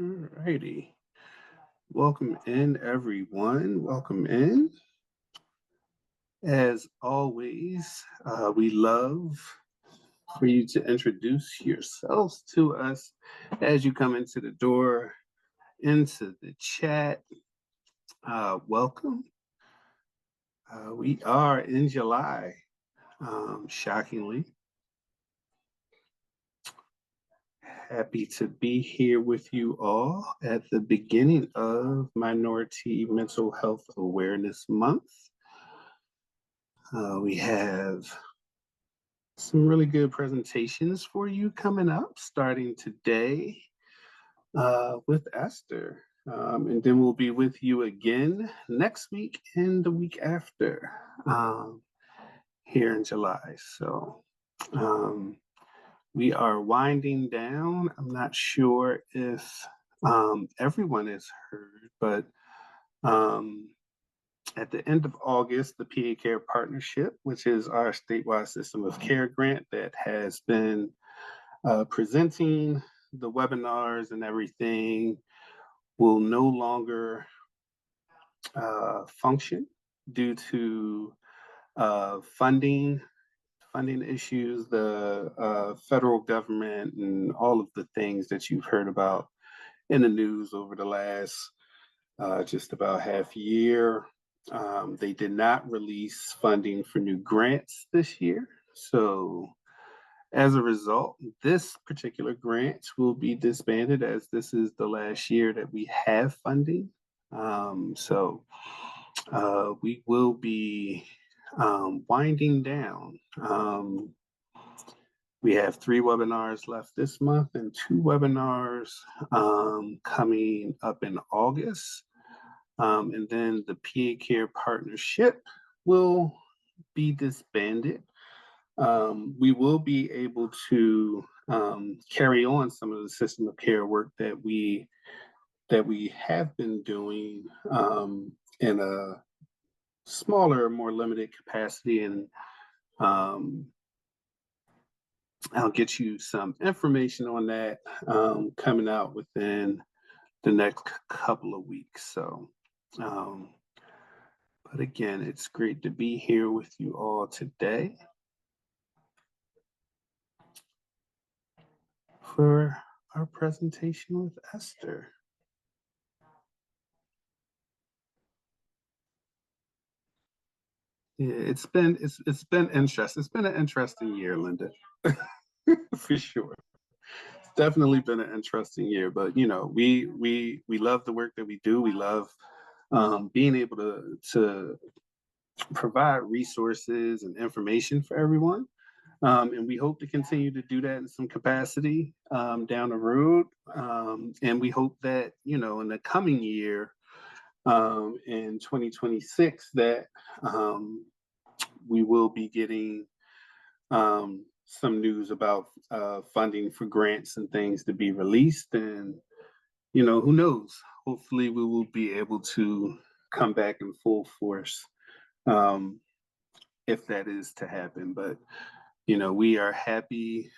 Alrighty. Welcome in, everyone. Welcome in. As always, we love for you to introduce yourselves to us as you come into the door, into the chat. Welcome. We are in July, shockingly. Happy to be here with you all at the beginning of Minority Mental Health Awareness Month. We have some really good presentations for you coming up, starting today with Esther. And then we'll be with you again next week and the week after here in July. So we are winding down. I'm not sure if everyone has heard, but at the end of August, the PA Care Partnership, which is our statewide system of care grant that has been presenting the webinars and everything, will no longer function due to funding issues, the federal government, and all of the things that you've heard about in the news over the last just about half year. They did not release funding for new grants this year. So as a result, this particular grant will be disbanded as this is the last year that we have funding. So we will be winding down. We have 3 webinars left this month and 2 webinars coming up in August. And then the PA Care Partnership will be disbanded. We will be able to carry on some of the system of care work that we have been doing in a smaller, more limited capacity, and I'll get you some information on that coming out within the next couple of weeks. So, but again, it's great to be here with you all today for our presentation with Esther. Yeah, it's been interesting. It's been an interesting year, Linda, for sure. It's definitely been an interesting year, but you know, we love the work that we do. We love being able to provide resources and information for everyone. And we hope to continue to do that in some capacity down the road. And we hope that, you know, in the coming year, in 2026, that we will be getting some news about funding for grants and things to be released. And, you know, who knows? Hopefully we will be able to come back in full force if that is to happen. But, you know, we are happy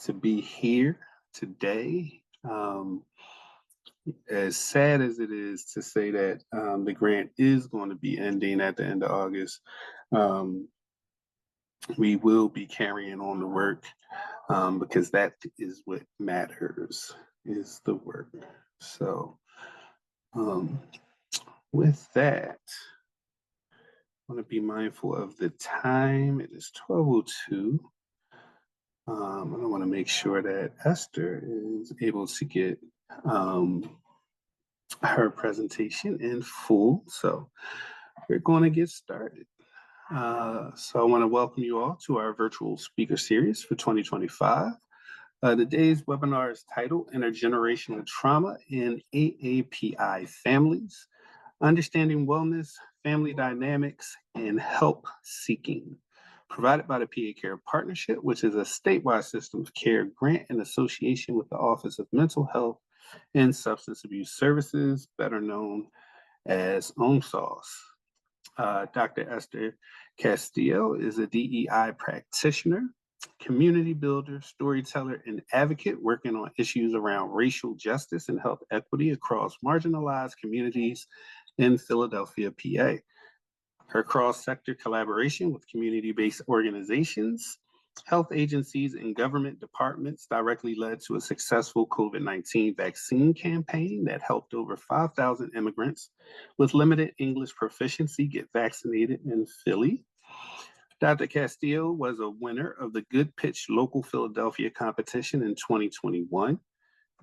to be here today. As sad as it is to say that the grant is going to be ending at the end of August, we will be carrying on the work because that is what matters, is the work. So with that, I want to be mindful of the time. It is 12:02. And I want to make sure that Esther is able to get her presentation in full. So we're going to get started. So I want to welcome you all to our virtual speaker series for 2025. Today's webinar is titled Intergenerational Trauma in AAPI Families, Understanding Wellness, Family Dynamics, and Help Seeking, provided by the PA Care Partnership, which is a statewide system of care grant in association with the Office of Mental Health and Substance Abuse Services, better known as OMSAS. Dr. Esther Castillo is a DEI practitioner community builder, storyteller, and advocate working on issues around racial justice and health equity across marginalized communities in Philadelphia, PA. Her cross-sector collaboration with community-based organizations, health agencies, and government departments directly led to a successful COVID-19 vaccine campaign that helped over 5,000 immigrants with limited English proficiency get vaccinated in Philly. Dr. Castillo was a winner of the Good Pitch Local Philadelphia competition in 2021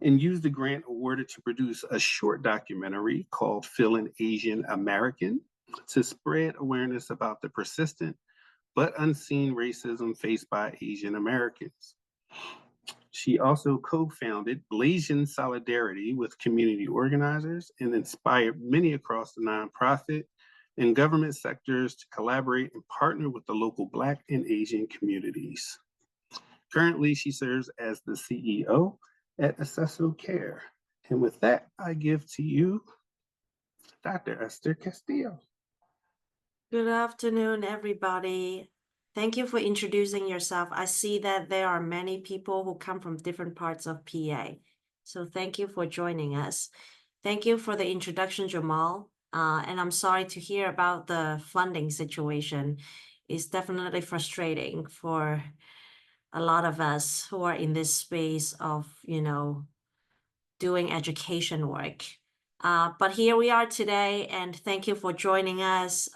and used the grant awarded to produce a short documentary called Feeling Asian American to spread awareness about the persistent but unseen racism faced by Asian Americans. She also co-founded Blasian Solidarity with community organizers and inspired many across the nonprofit and government sectors to collaborate and partner with the local Black and Asian communities. Currently, she serves as the CEO at Acesso Care. And with that, I give to you Dr. Esther Castillo. Good afternoon, everybody. Thank you for introducing yourself. I see that there are many people who come from different parts of PA. So thank you for joining us. Thank you for the introduction, Jamal. And I'm sorry to hear about the funding situation. It's definitely frustrating for a lot of us who are in this space of, doing education work. But here we are today, and thank you for joining us.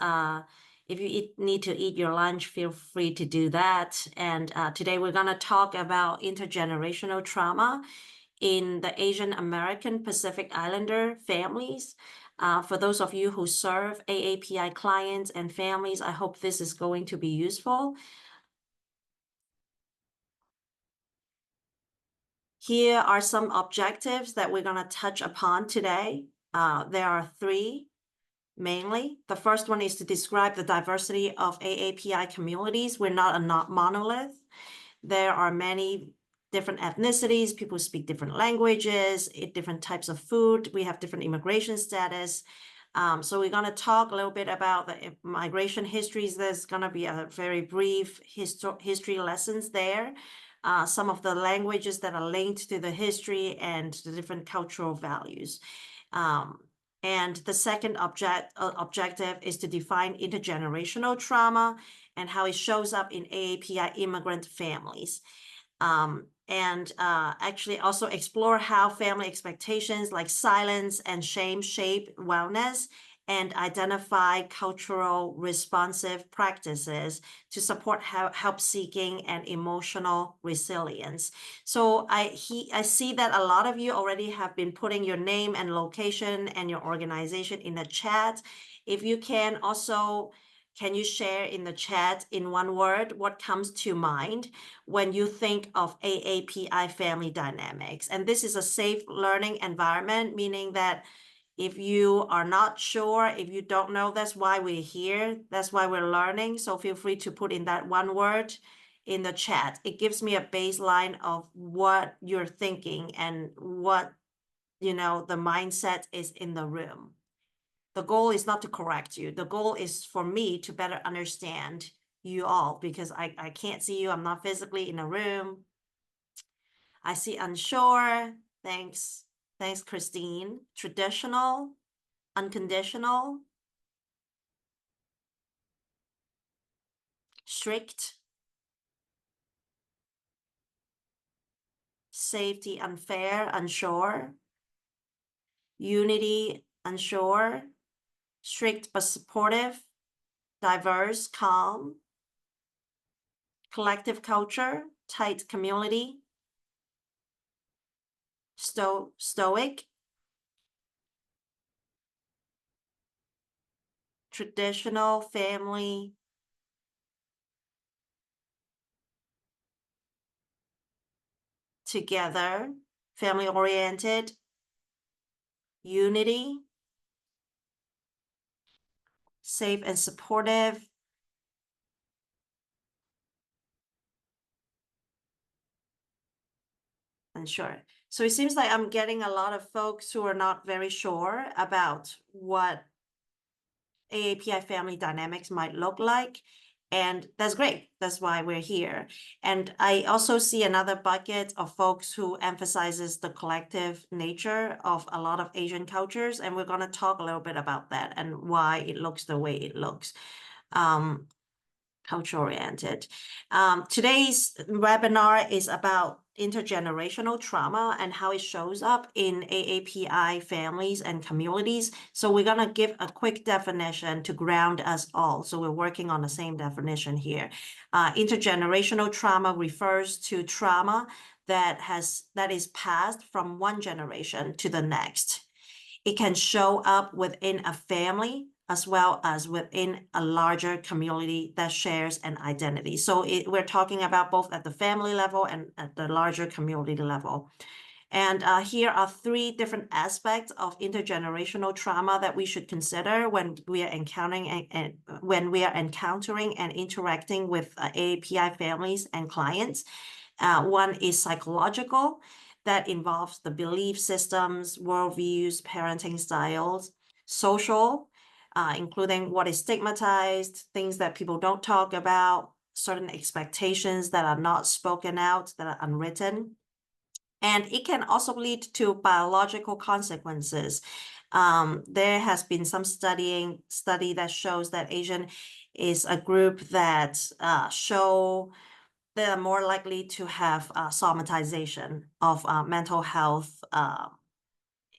If you need to eat your lunch, feel free to do that. And today we're going to talk about intergenerational trauma in the Asian American Pacific Islander families. For those of you who serve AAPI clients and families, I hope this is going to be useful. Here are some objectives that we're going to touch upon today. There are three mainly. The first one is to describe the diversity of AAPI communities. We're not a monolith. There are many different ethnicities. People speak different languages, eat different types of food. We have different immigration status. So we're going to talk a little bit about the migration histories. There's going to be a very brief history lessons there. Some of the languages that are linked to the history and the different cultural values. And the second objective is to define intergenerational trauma and how it shows up in AAPI immigrant families. And actually also explore how family expectations like silence and shame shape wellness and identify cultural responsive practices to support help seeking and emotional resilience. So I see that a lot of you already have been putting your name and location and your organization in the chat. If you can also, can you share in the chat in one word what comes to mind when you think of AAPI family dynamics? And this is a safe learning environment, meaning that if you are not sure, if you don't know, that's why we're here. That's why we're learning. So feel free to put in that one word in the chat. It gives me a baseline of what you're thinking and what, the mindset is in the room. The goal is not to correct you. The goal is for me to better understand you all because I can't see you. I'm not physically in a room. I see unsure. Thanks. Thanks, Christine. Traditional, unconditional, strict, safety, unfair, unsure, unity, unsure, strict but supportive, diverse, calm, collective culture, tight community, stoic, traditional family, together, family-oriented, unity, safe and supportive, unsure. So it seems like I'm getting a lot of folks who are not very sure about what AAPI family dynamics might look like. And that's great. That's why we're here. And I also see another bucket of folks who emphasizes the collective nature of a lot of Asian cultures. And we're going to talk a little bit about that and why it looks the way it looks. Culture oriented. Today's webinar is about intergenerational trauma and how it shows up in AAPI families and communities. So we're going to give a quick definition to ground us all. So we're working on the same definition here. Intergenerational trauma refers to trauma that is passed from one generation to the next. It can show up within a family as well as within a larger community that shares an identity. So we're talking about both at the family level and at the larger community level. And here are three different aspects of intergenerational trauma that we should consider when we are encountering and interacting with AAPI families and clients. One is psychological, that involves the belief systems, worldviews, parenting styles. Social, including what is stigmatized, things that people don't talk about, certain expectations that are not spoken out, that are unwritten. And it can also lead to biological consequences. There has been some study that shows that Asian is a group that they are more likely to have somatization of mental health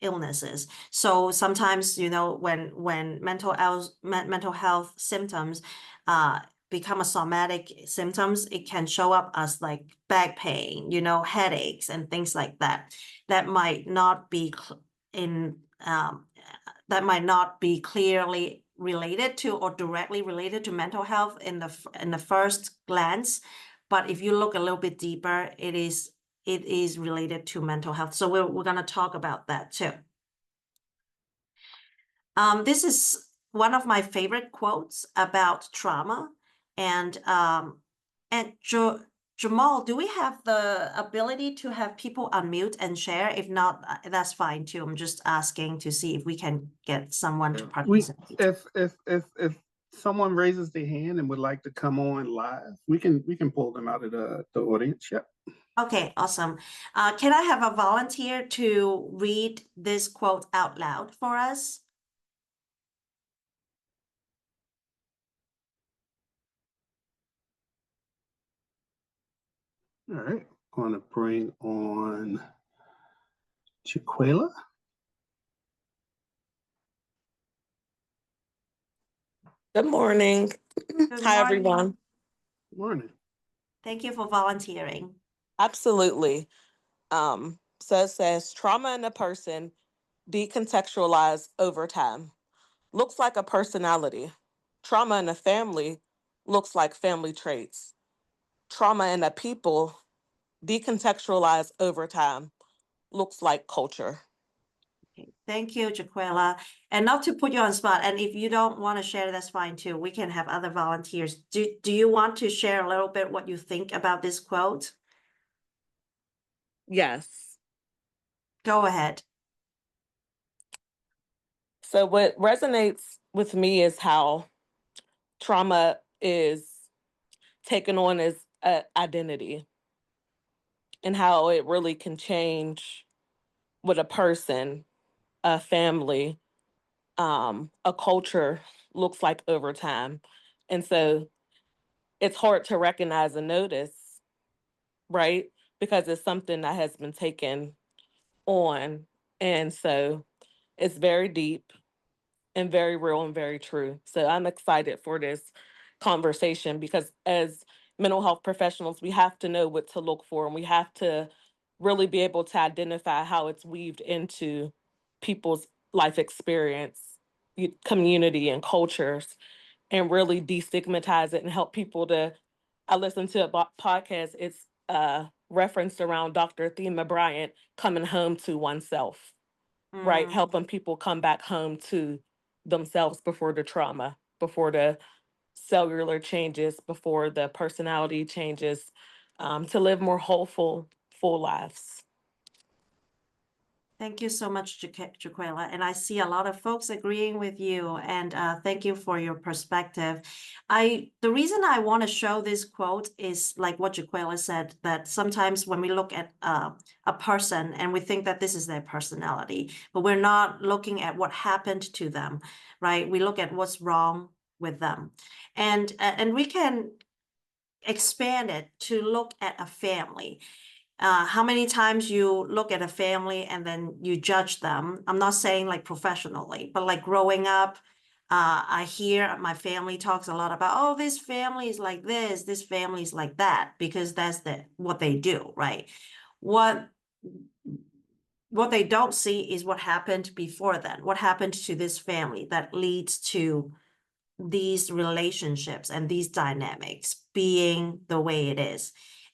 illnesses. So sometimes, when mental health symptoms become a somatic symptoms, it can show up as like back pain, headaches and things like that. That might not be clearly related to or directly related to mental health in the first glance. But if you look a little bit deeper, it is related to mental health. So we're going to talk about that too. This is one of my favorite quotes about trauma. And Jamal, do we have the ability to have people unmute and share? If not, that's fine too. I'm just asking to see if we can get someone to participate. If someone raises their hand and would like to come on live, we can pull them out of the audience. Yep. Okay, awesome. Can I have a volunteer to read this quote out loud for us? All right, I'm going to bring on Chiquela. Good morning. Hi, everyone. Good morning. Thank you for volunteering. Absolutely. So it says trauma in a person decontextualized over time. Looks like a personality. Trauma in a family looks like family traits. Trauma in a people decontextualized over time looks like culture. Okay. Thank you, Jaquela. And not to put you on spot, and if you don't want to share, that's fine too. We can have other volunteers. Do you want to share a little bit what you think about this quote? Yes. Go ahead. So what resonates with me is how trauma is taken on as an identity and how it really can change what a person, a family, a culture looks like over time. And so it's hard to recognize and notice, right? Because it's something that has been taken on. And so it's very deep and very real and very true. So I'm excited for this conversation because as mental health professionals, we have to know what to look for and we have to really be able to identify how it's weaved into people's life experience, community, and cultures, and really destigmatize it and help people to. I listened to a podcast. It's referenced around Dr. Thema Bryant coming home to oneself, right? Helping people come back home to themselves before the trauma, before the cellular changes, before the personality changes, to live more whole, full lives. Thank you so much, Jaquela. And I see a lot of folks agreeing with you, and thank you for your perspective. The reason I want to show this quote is like what Jaquela said, that sometimes when we look at a person and we think that this is their personality, but we're not looking at what happened to them, right? We look at what's wrong with them. And we can expand it to look at a family. How many times you look at a family and then you judge them? I'm not saying like professionally, but like growing up, I hear my family talks a lot about, oh, this family is like this family is like that, because that's what they do, right? What they don't see is what happened before then, what happened to this family that leads to these relationships and these dynamics being the way it is.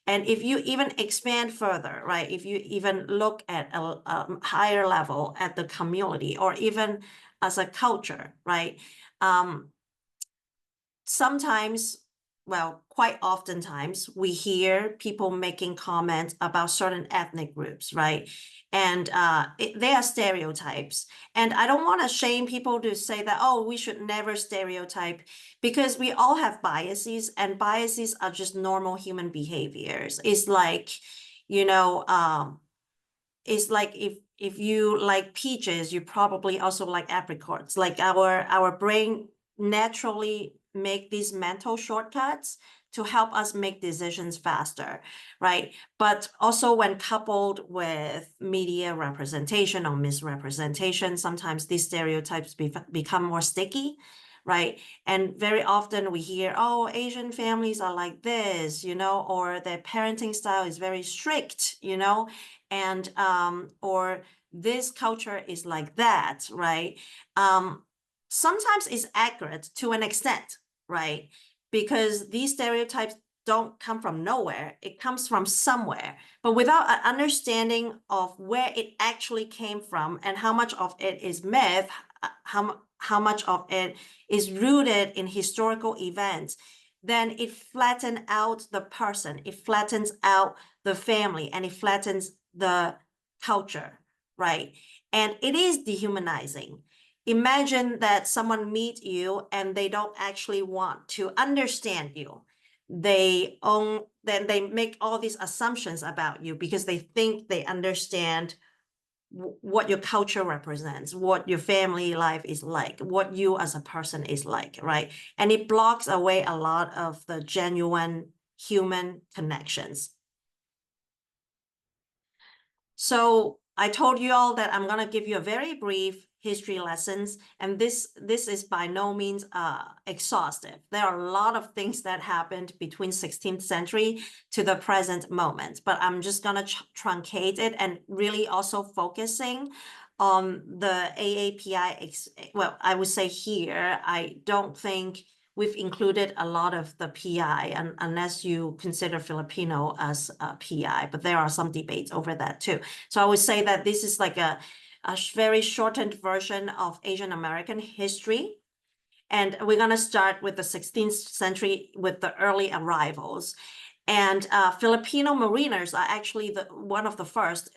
And if you even expand further, right, if you even look at a higher level at the community or even as a culture, right, sometimes, well, quite oftentimes, we hear people making comments about certain ethnic groups, right? And they are stereotypes. And I don't want to shame people to say that, oh, we should never stereotype, because we all have biases, and biases are just normal human behaviors. It's like, you know, it's like if you like peaches, you probably also like apricots. Like our brain naturally make these mental shortcuts to help us make decisions faster, right? But also when coupled with media representation or misrepresentation, sometimes these stereotypes become more sticky, right? And very often we hear, oh, Asian families are like this, you know, or their parenting style is very strict, you know, and or this culture is like that, right? Sometimes it's accurate to an extent, right? Because these stereotypes don't come from nowhere, it comes from somewhere. But without an understanding of where it actually came from and how much of it is myth, how much of it is rooted in historical events, then it flattens out the person, it flattens out the family, and it flattens the culture, right? And it is dehumanizing. Imagine that someone meet you and they don't actually want to understand you. Then they make all these assumptions about you because they think they understand what your culture represents, what your family life is like, what you as a person is like, right? And it blocks away a lot of the genuine human connections. So I told you all that I'm going to give you a very brief history lessons, and this is by no means exhaustive. There are a lot of things that happened between 16th century to the present moment, but I'm just going to truncate it and really also focusing on the AAPI. Well, I would say here, I don't think we've included a lot of the PI, unless you consider Filipino as a PI, but there are some debates over that too. So I would say that this is like a very shortened version of Asian American history. And we're going to start with the 16th century with the early arrivals. And Filipino mariners are actually one of the first,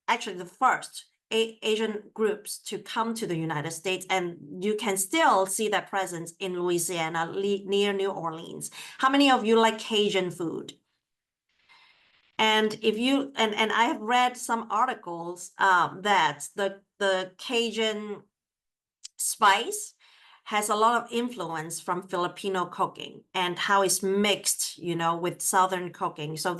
actually the first Asian groups to come to the United States, and you can still see that presence in Louisiana near New Orleans. How many of you like Cajun food? And if you and I have read some articles that the Cajun spice has a lot of influence from Filipino cooking and how it's mixed, you know, with Southern cooking. So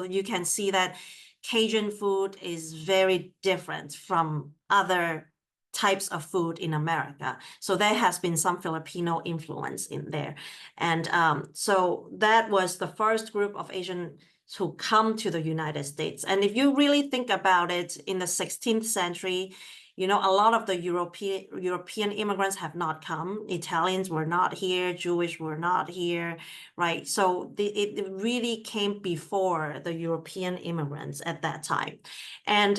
you can see that Cajun food is very different from other types of food in America. So there has been some Filipino influence in there. And so that was the first group of Asian who come to the United States. And if you really think about it, in the 16th century, you know, a lot of the European immigrants have not come. Italians were not here, Jewish were not here, right? So it really came before the European immigrants at that time. And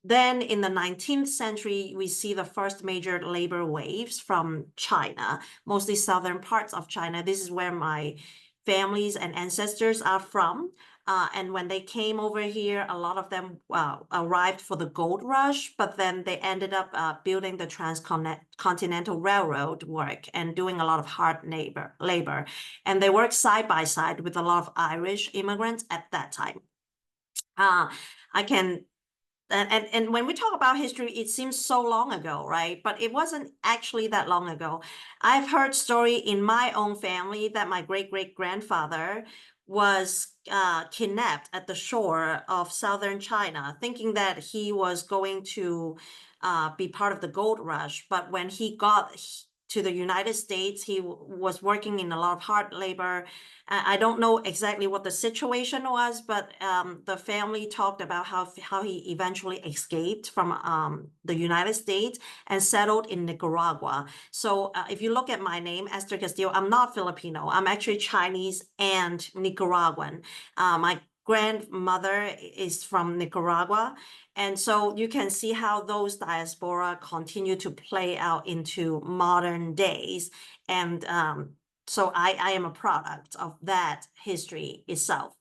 then in the 19th century, we see the first major labor waves from China, mostly southern parts of China. This is where my families and ancestors are from. And when they came over here, a lot of them arrived for the gold rush, but then they ended up building the transcontinental railroad work and doing a lot of hard labor. And they worked side by side with a lot of Irish immigrants at that time. And when we talk about history, it seems so long ago, right? But it wasn't actually that long ago. I've heard story in my own family that my great-great-grandfather was kidnapped at the shore of southern China, thinking that he was going to be part of the gold rush. But when he got to the United States, he was working in a lot of hard labor. I don't know exactly what the situation was, but the family talked about how he eventually escaped from the United States and settled in Nicaragua. So if you look at my name, Esther Castillo, I'm not Filipino. I'm actually Chinese and Nicaraguan. My grandmother is from Nicaragua. And so you can see how those diaspora continue to play out into modern days. And so I am a product of that history itself.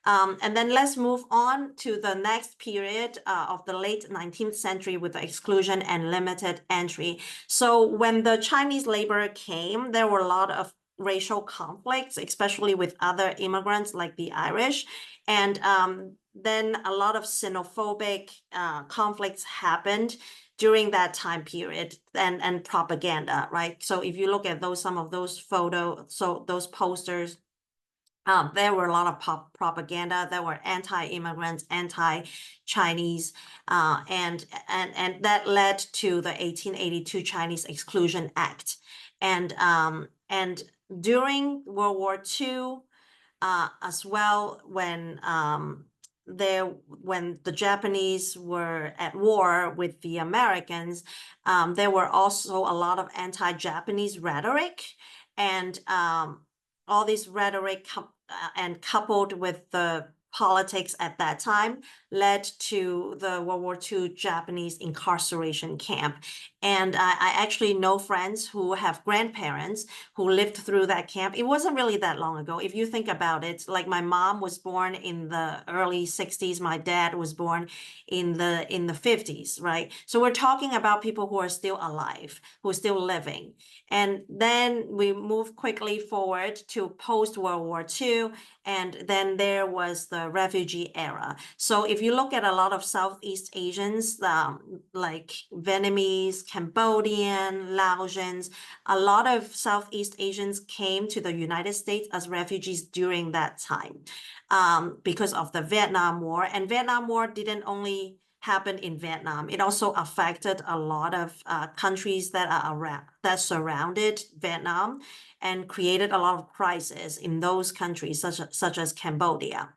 And then let's move on to the next period of the late 19th century with the exclusion and limited entry. So when the Chinese labor came, there were a lot of racial conflicts, especially with other immigrants like the Irish. And then a lot of xenophobic conflicts happened during that time period and propaganda, right? So if you look at some of those photos, so those posters, there were a lot of propaganda. There were anti-immigrants, anti-Chinese, and that led to the 1882 Chinese Exclusion Act. And during World War II, as well, when the Japanese were at war with the Americans, there were also a lot of anti-Japanese rhetoric, and all this rhetoric and coupled with the politics at that time led to the World War II Japanese incarceration camp. And I actually know friends who have grandparents who lived through that camp. It wasn't really that long ago. If you think about it, like my mom was born in the early 60s, my dad was born in the 50s, right? So we're talking about people who are still alive, who are still living. And then we move quickly forward to post-World War II, and then there was the refugee era. So if you look at a lot of Southeast Asians, like Vietnamese, Cambodian, Laotians, a lot of Southeast Asians came to the United States as refugees during that time because of the Vietnam War. And Vietnam War didn't only happen in Vietnam. It also affected a lot of countries that are around, that surrounded Vietnam, and created a lot of crises in those countries, such as Cambodia.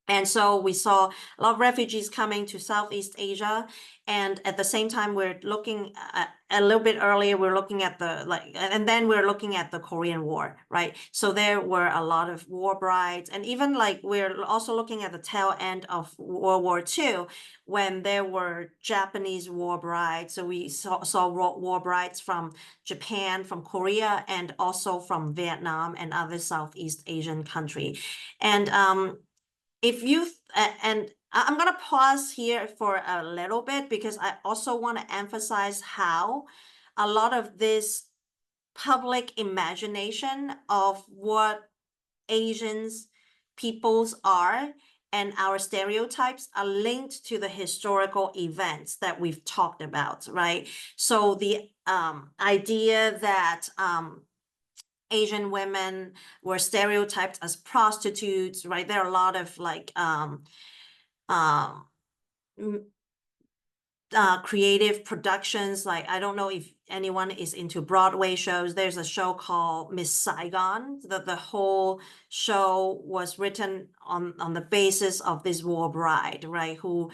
And so we saw a lot of refugees coming to Southeast Asia. And at the same time, we're looking at, a little bit earlier, we're looking at and then we're looking at the Korean War, right? So there were a lot of war brides, and even like we're also looking at the tail end of World War II when there were Japanese war brides. So we saw war brides from Japan, from Korea, and also from Vietnam and other Southeast Asian countries. And and I'm going to pause here for a little bit because I also want to emphasize how a lot of this public imagination of what Asians peoples are and our stereotypes are linked to the historical events that we've talked about, right? So the idea that Asian women were stereotyped as prostitutes, right? There are a lot of like creative productions. Like, I don't know if anyone is into Broadway shows. There's a show called Miss Saigon. The whole show was written on the basis of this war bride, right? Who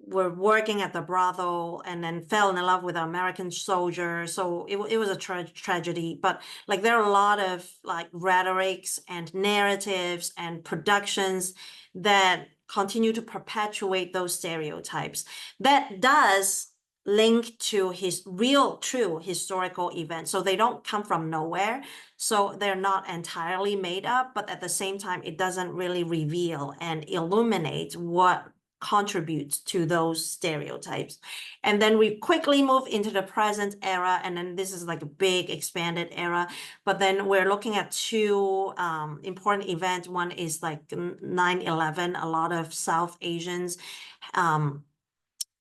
were working at the brothel and then fell in love with an American soldier. So it was a tragedy. But like there are a lot of like rhetorics and narratives and productions that continue to perpetuate those stereotypes. That does linked to his real, true historical events. So they don't come from nowhere. So they're not entirely made up, but at the same time, it doesn't really reveal and illuminate what contributes to those stereotypes. And then we quickly move into the present era. And then this is like a big expanded era. But then we're looking at two important events. One is like 9/11. A lot of South Asians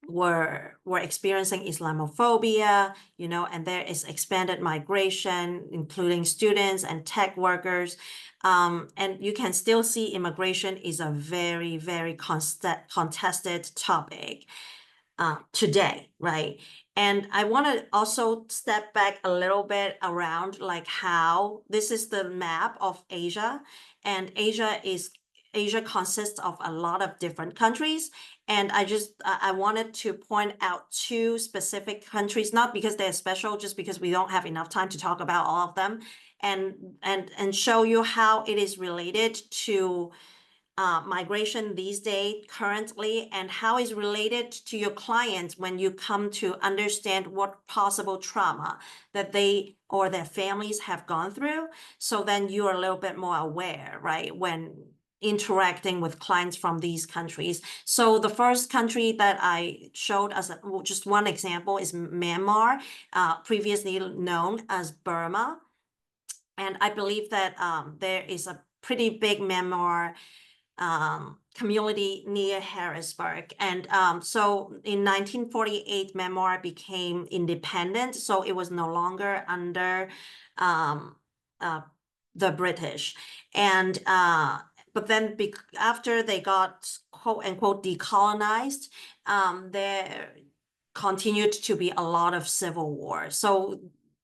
were experiencing Islamophobia, you know, and there is expanded migration, including students and tech workers. And you can still see immigration is a very, very contested topic today, right? And I want to also step back a little bit around like how this is the map of Asia, and Asia consists of a lot of different countries. And I wanted to point out two specific countries, not because they're special, just because we don't have enough time to talk about all of them, and show you how it is related to migration these days currently, and how is related to your clients when you come to understand what possible trauma that they or their families have gone through. So then you are a little bit more aware, right, when interacting with clients from these countries. So the first country that I showed as just one example is Myanmar, previously known as Burma. And I believe that there is a pretty big Myanmar community near Harrisburg. And so in 1948, Myanmar became independent. So it was no longer under the British. And but then after they got quote unquote decolonized, there continued to be a lot of civil war. So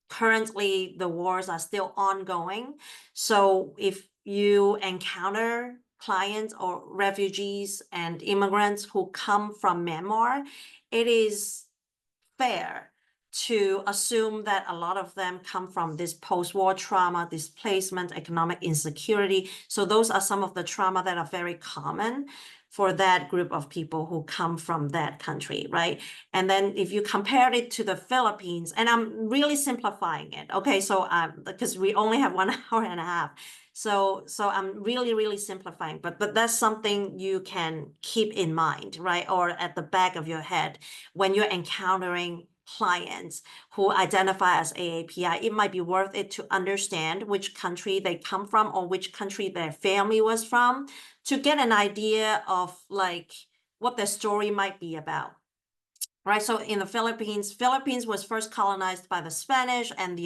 currently the wars are still ongoing. So if you encounter clients or refugees and immigrants who come from Myanmar, it is fair to assume that a lot of them come from this post-war trauma, displacement, economic insecurity. So those are some of the trauma that are very common for that group of people who come from that country, right? And then if you compare it to the Philippines, and I'm really simplifying it, okay? So because we only have 1 hour and a half. So I'm really simplifying, but that's something you can keep in mind, right? Or at the back of your head when you're encountering clients who identify as AAPI. It might be worth it to understand which country they come from or which country their family was from to get an idea of like what their story might be about. Right, so in the Philippines was first colonized by the Spanish and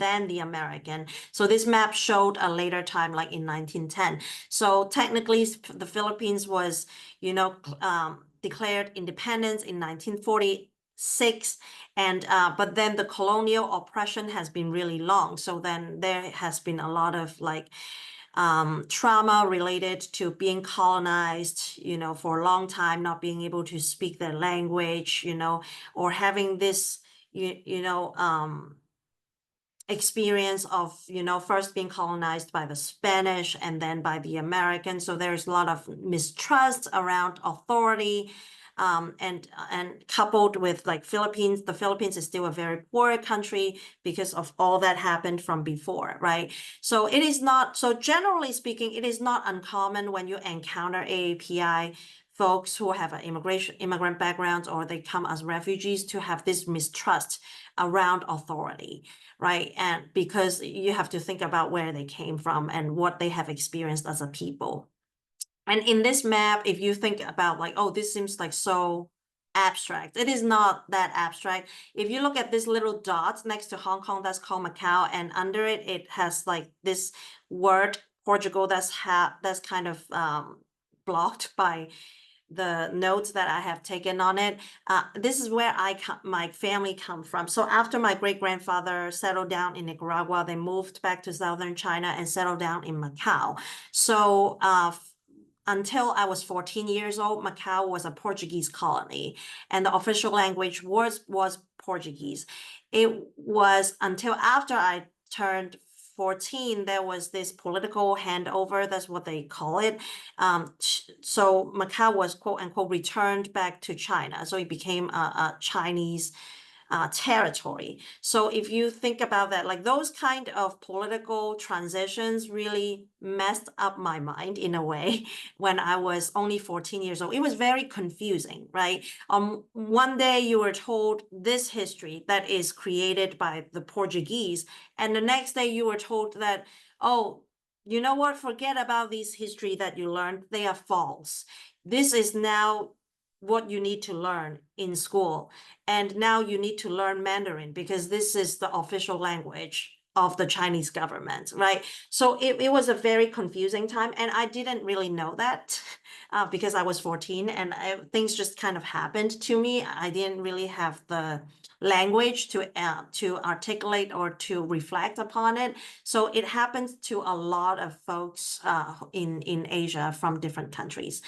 then the American. So this map showed a later time, like in 1910. So technically, the Philippines was, you know, declared independence in 1946, and but then the colonial oppression has been really long. So then there has been a lot of like trauma related to being colonized, you know, for a long time, not being able to speak their language, you know, or having this, experience of, you know, first being colonized by the Spanish and then by the Americans. So there's a lot of mistrust around authority. And coupled with like the Philippines is still a very poor country because of all that happened from before, right? So it is not, so generally speaking, it is not uncommon when you encounter AAPI folks who have an immigrant background or they come as refugees to have this mistrust around authority, right? And because you have to think about where they came from and what they have experienced as a people. And in this map, if you think about like, oh, this seems like so abstract. It is not that abstract. If you look at this little dot next to Hong Kong, that's called Macau, and under it, it has like this word, Portugal, that's kind of blocked by the notes that I have taken on it. This is where my family come from. So after my great-grandfather settled down in Nicaragua, they moved back to southern China and settled down in Macau. So until I was 14 years old, Macau was a Portuguese colony, and the official language was Portuguese. It was until after I turned 14, there was this political handover. That's what they call it. So Macau was quote unquote returned back to China. So it became a Chinese territory. So if you think about that, like those kind of political transitions really messed up my mind in a way when I was only 14 years old. It was very confusing, right? One day you were told this history that is created by the Portuguese, and the next day you were told that, oh, you know what? Forget about this history that you learned. They are false. This is now what you need to learn in school. And now you need to learn Mandarin because this is the official language of the Chinese government, right? So it was a very confusing time. And I didn't really know that because I was 14 and things just kind of happened to me. I didn't really have the language to articulate or to reflect upon it. So it happens to a lot of folks in Asia from different countries.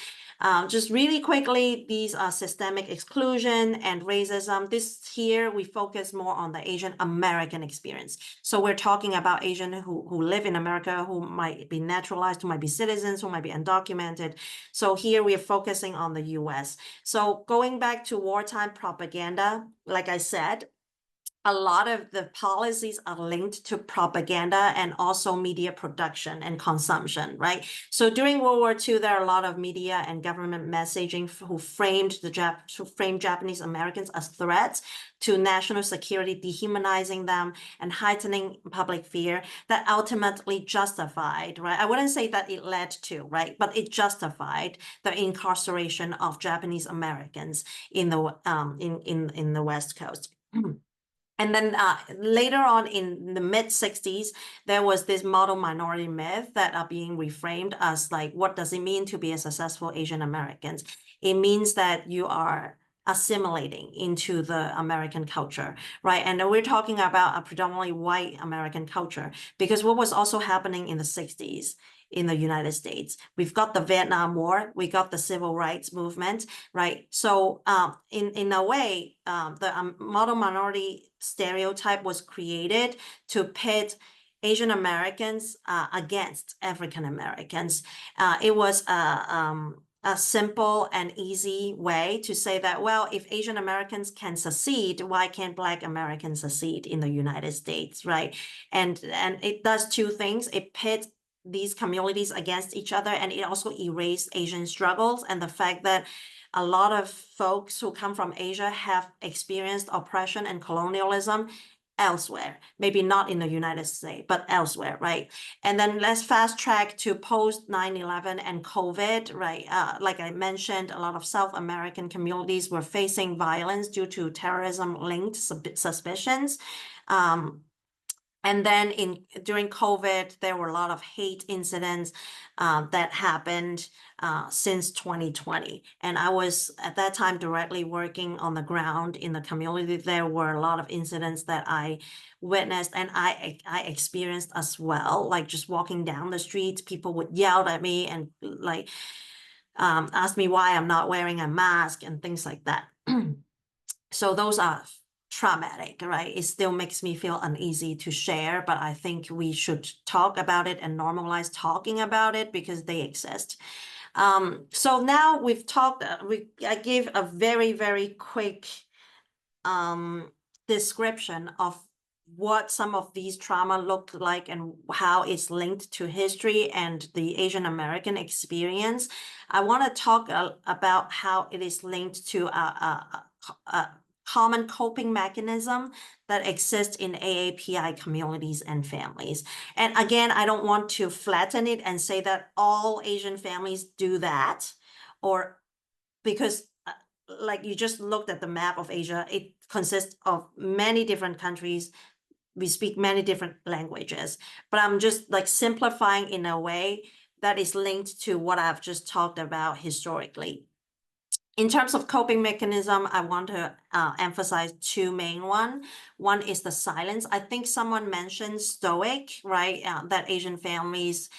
Just really quickly, these are systemic exclusion and racism. This here, we focus more on the Asian American experience. So we're talking about Asian who live in America, who might be naturalized, who might be citizens, who might be undocumented. So here we are focusing on the US. So going back to wartime propaganda, like I said, a lot of the policies are linked to propaganda and also media production and consumption, right? So during World War II, there are a lot of media and government messaging who framed Japanese Americans as threats to national security, dehumanizing them and heightening public fear that ultimately justified, right? I wouldn't say that it led to, right? But it justified the incarceration of Japanese Americans in the West Coast. And then later on in the mid-60s, there was this model minority myth that are being reframed as like, what does it mean to be a successful Asian American? It means that you are assimilating into the American culture, right? And we're talking about a predominantly white American culture because what was also happening in the 60s in the United States. We've got the Vietnam War, we got the civil rights movement, right? So in a way, the model minority stereotype was created to pit Asian Americans against African Americans. It was a simple and easy way to say that, well, if Asian Americans can succeed, why can't Black Americans succeed in the United States, right? And it does two things. It pits these communities against each other, and it also erased Asian struggles and the fact that a lot of folks who come from Asia have experienced oppression and colonialism elsewhere, maybe not in the United States, but elsewhere, right? And then let's fast track to post 9/11 and COVID, right? Like I mentioned, a lot of South American communities were facing violence due to terrorism-linked suspicions. And then during COVID, there were a lot of hate incidents that happened since 2020. And I was at that time directly working on the ground in the community. There were a lot of incidents that I witnessed and I experienced as well. Like just walking down the streets, people would yell at me and like ask me why I'm not wearing a mask and things like that. So those are traumatic, right? It still makes me feel uneasy to share, but I think we should talk about it and normalize talking about it because they exist. So now we've talked, I gave a very, very quick description of what some of these trauma looked like and how it's linked to history and the Asian American experience. I want to talk about how it is linked to a common coping mechanism that exists in AAPI communities and families. And again, I don't want to flatten it and say that all Asian families do that, or because like you just looked at the map of Asia, it consists of many different countries. We speak many different languages, but I'm just like simplifying in a way that is linked to what I've just talked about historically. In terms of coping mechanism, I want to emphasize two main ones. One is the silence. I think someone mentioned stoic, right? That Asian families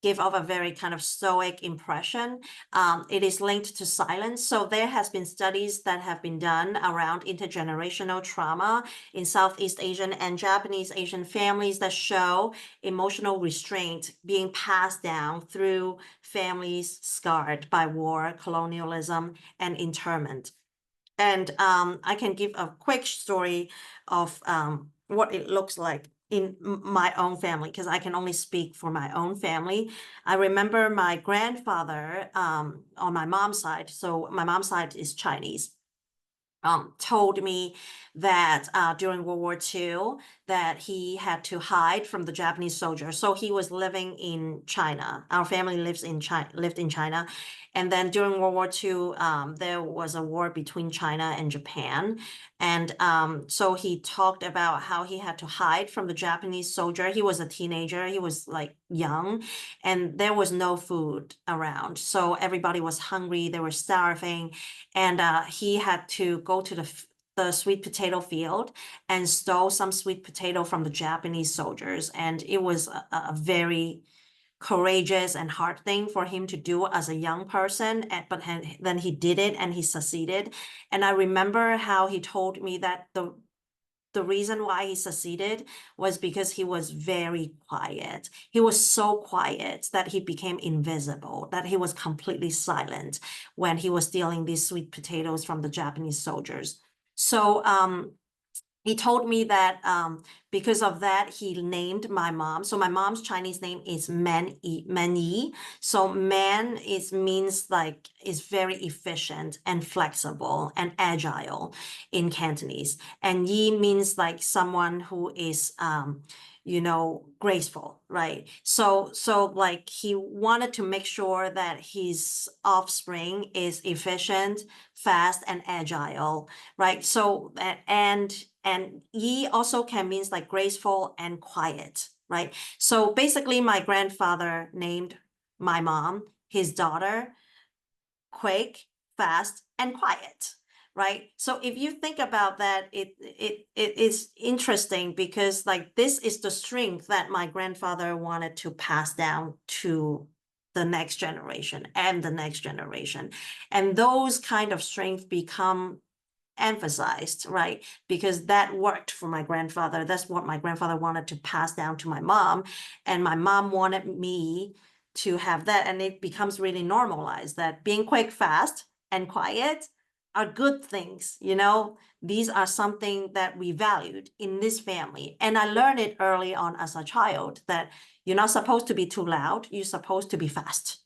give off a very kind of stoic impression. It is linked to silence. So there has been studies that have been done around intergenerational trauma in Southeast Asian and Japanese Asian families that show emotional restraint being passed down through families scarred by war, colonialism, and internment. And I can give a quick story of what it looks like in my own family, because I can only speak for my own family. I remember my grandfather on my mom's side, so my mom's side is Chinese, told me that during World War II, that he had to hide from the Japanese soldiers. So he was living in China. Our family lived in China. And then during World War II, there was a war between China and Japan. And so he talked about how he had to hide from the Japanese soldier. He was a teenager. He was like young, and there was no food around. So everybody was hungry. They were starving. And he had to go to the sweet potato field and stole some sweet potato from the Japanese soldiers. And it was a very courageous and hard thing for him to do as a young person, but then he did it and he succeeded. And I remember how he told me that the reason why he succeeded was because he was very quiet. He was so quiet that he became invisible, that he was completely silent when he was stealing these sweet potatoes from the Japanese soldiers. So he told me that because of that, he named my mom. So my mom's Chinese name is Man Yi. So Man means like is very efficient and flexible and agile in Cantonese. And Yi means like someone who is graceful, right? So like he wanted to make sure that his offspring is efficient, fast, and agile, right? So and Yi also can means like graceful and quiet, right? So basically my grandfather named my mom, his daughter, quick, fast, and quiet, right? So if you think about that, it is interesting because like this is the strength that my grandfather wanted to pass down to the next generation and the next generation. And those kind of strength become emphasized, right? Because that worked for my grandfather. That's what my grandfather wanted to pass down to my mom. And my mom wanted me to have that. And it becomes really normalized that being quick, fast, and quiet are good things. These are something that we valued in this family. And I learned it early on as a child that you're not supposed to be too loud. You're supposed to be fast.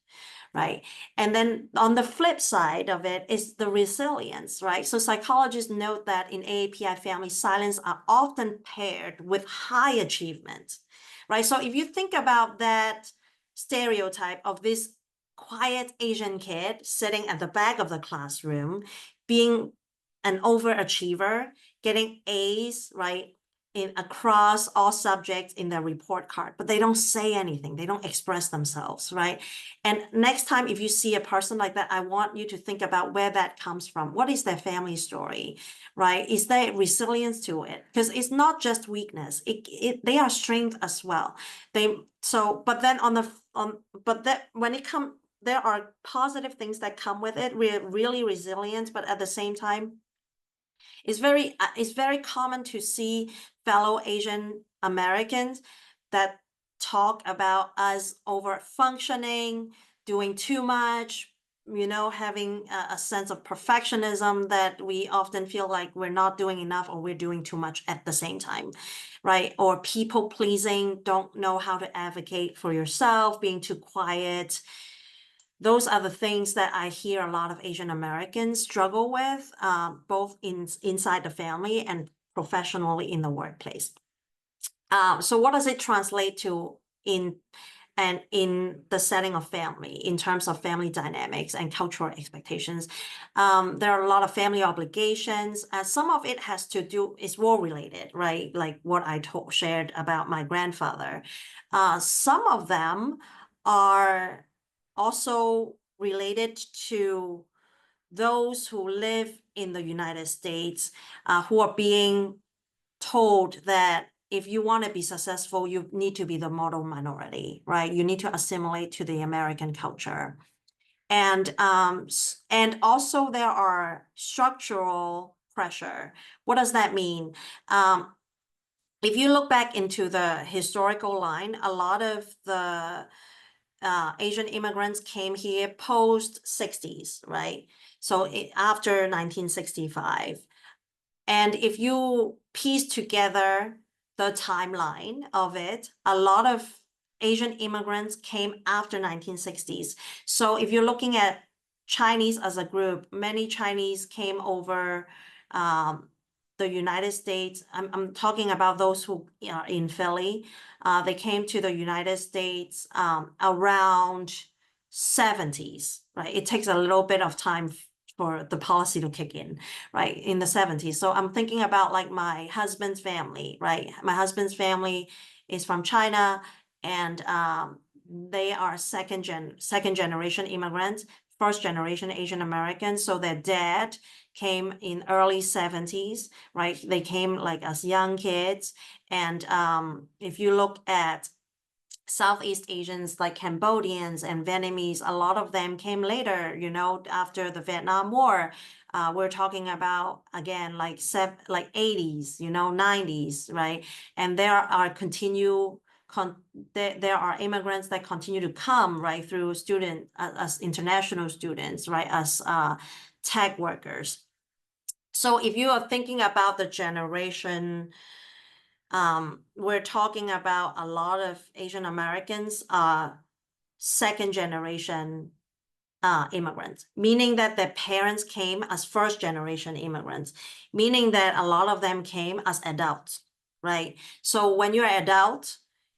Right. And then on the flip side of it is the resilience, right? So psychologists note that in AAPI families, silence are often paired with high achievement, right? So if you think about that stereotype of this quiet Asian kid sitting at the back of the classroom, being an overachiever, getting A's, right? Across all subjects in their report card, but they don't say anything. They don't express themselves, right? And next time, if you see a person like that, I want you to think about where that comes from. What is their family story, right? Is there resilience to it? Because it's not just weakness. They are strength as well. But then when it comes, there are positive things that come with it. We're really resilient, but at the same time, it's very common to see fellow Asian Americans that talk about us over functioning, doing too much, having a sense of perfectionism that we often feel like we're not doing enough or we're doing too much at the same time, right? Or people pleasing, don't know how to advocate for yourself, being too quiet. Those are the things that I hear a lot of Asian Americans struggle with, both inside the family and professionally in the workplace. So what does it translate to in the setting of family in terms of family dynamics and cultural expectations? There are a lot of family obligations. Some of it has to do, is war related, right? Like what I shared about my grandfather. Some of them are also related to those who live in the United States, who are being told that if you want to be successful, you need to be the model minority, right? You need to assimilate to the American culture. And also there are structural pressure. What does that mean? If you look back into the historical line, a lot of the Asian immigrants came here post 60s, right? So after 1965. And if you piece together the timeline of it, a lot of Asian immigrants came after 1960s. So if you're looking at Chinese as a group, many Chinese came over the United States. I'm talking about those who are in Philly. They came to the United States around 70s, right? It takes a little bit of time for the policy to kick in, right, in the 70s. So I'm thinking about like my husband's family, right? My husband's family is from China, and they are second generation immigrants, first generation Asian Americans. So their dad came in early 70s, right? They came like as young kids. And if you look at Southeast Asians like Cambodians and Vietnamese, a lot of them came later, you know, after the Vietnam War. We're talking about, again, like 80s, you know, 90s, right? And there are there are immigrants that continue to come, right, through as international students, right, as tech workers. So if you are thinking about the generation, we're talking about a lot of Asian Americans are second generation immigrants, meaning that their parents came as first generation immigrants, meaning that a lot of them came as adults, right? So when you're an adult,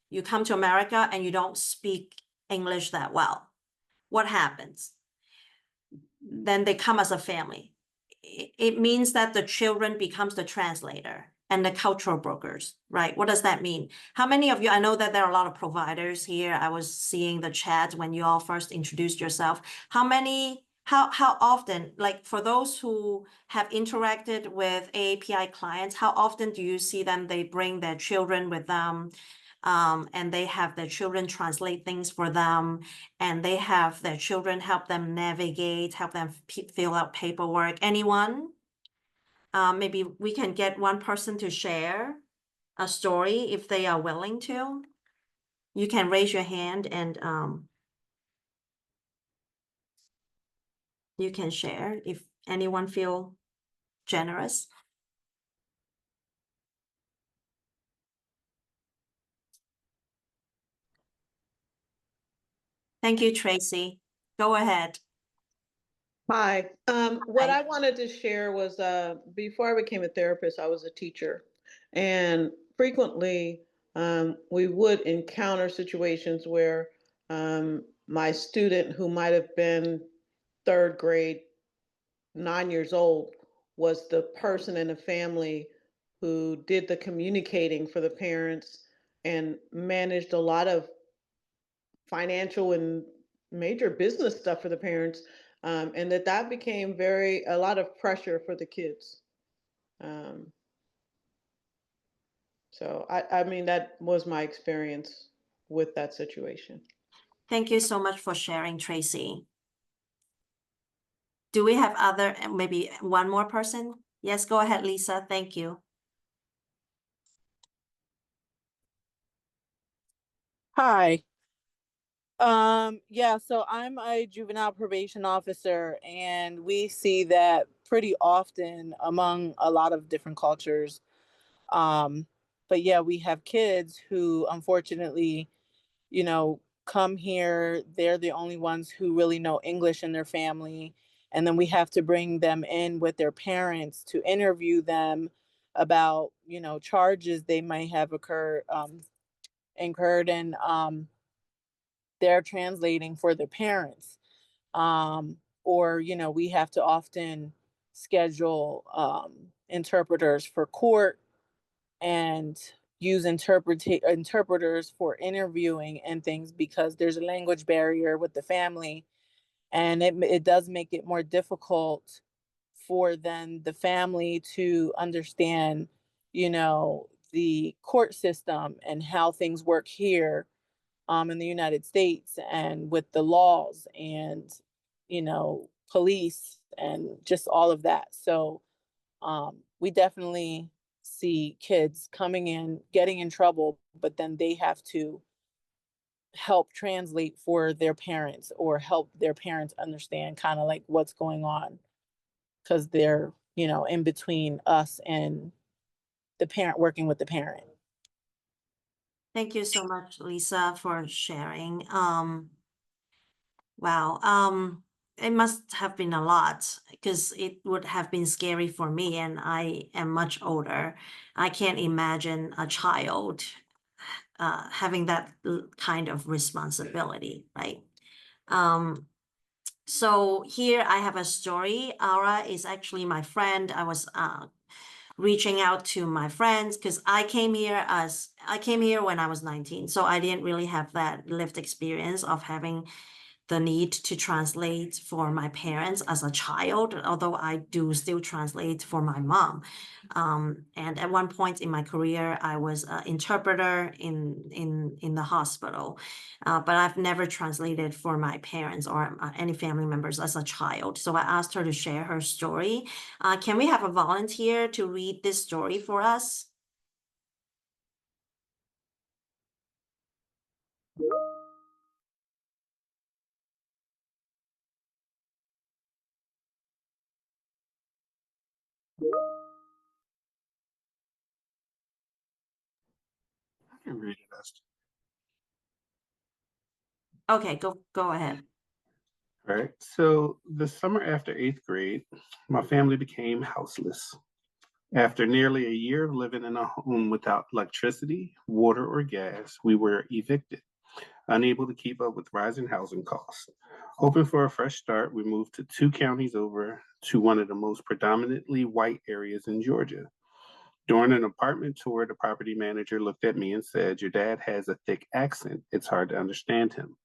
you come to America and you don't speak English that well. What happens? Then they come as a family. It means that the children becomes the translator and the cultural brokers, right? What does that mean? How many of you, I know that there are a lot of providers here. I was seeing the chat when you all first introduced yourself. How often, like for those who have interacted with AAPI clients, how often do you see them, they bring their children with them, and they have their children translate things for them, and they have their children help them navigate, help them fill out paperwork? Anyone? Maybe we can get one person to share a story if they are willing to. You can raise your hand and you can share if anyone feel generous. Thank you, Tracy. Go ahead. Hi. What Hi. I wanted to share was before I became a therapist, I was a teacher. And frequently, we would encounter situations where my student, who might have been third grade, 9 years old, was the person in the family who did the communicating for the parents and managed a lot of financial and major business stuff for the parents, and that became a lot of pressure for the kids. So I mean, that was my experience with that situation. Thank you so much for sharing, Tracy. Do we have maybe one more person? Yes, go ahead, Lisa. Thank you. Hi. Yeah, so I'm a juvenile probation officer, and we see that pretty often among a lot of different cultures. But yeah, we have kids who unfortunately, come here. They're the only ones who really know English in their family. And then we have to bring them in with their parents to interview them about, charges they may have incurred, and they're translating for their parents. Or, we have to often schedule interpreters for court and use interpreters for interviewing and things, because there's a language barrier with the family, and it does make it more difficult for then the family to understand, the court system and how things work here in the United States, and with the laws and, you know, police and just all of that. So we definitely see kids coming in, getting in trouble, but then they have to help translate for their parents or help their parents understand kind of like what's going on, because they're, you know, in between us and the parent working with the parent. Thank you so much, Lisa, for sharing. Wow. It must have been a lot because it would have been scary for me, and I am much older. I can't imagine a child having that kind of responsibility, right? So here I have a story. Aura is actually my friend. I was reaching out to my friends because I came here when I was 19, so I didn't really have that lived experience of having the need to translate for my parents as a child, although I do still translate for my mom. And at one point in my career, I was an interpreter in the hospital, but I've never translated for my parents or any family members as a child. So I asked her to share her story. Can we have a volunteer to read this story for us? I can read it. Okay, go ahead. All right. So the summer after eighth grade, my family became houseless. After nearly a year of living in a home without electricity, water, or gas, we were evicted, unable to keep up with rising housing costs. Hoping for a fresh start, we moved to 2 counties over to one of the most predominantly white areas in Georgia. During an apartment tour, the property manager looked at me and said, "Your dad has a thick accent. It's hard to understand him."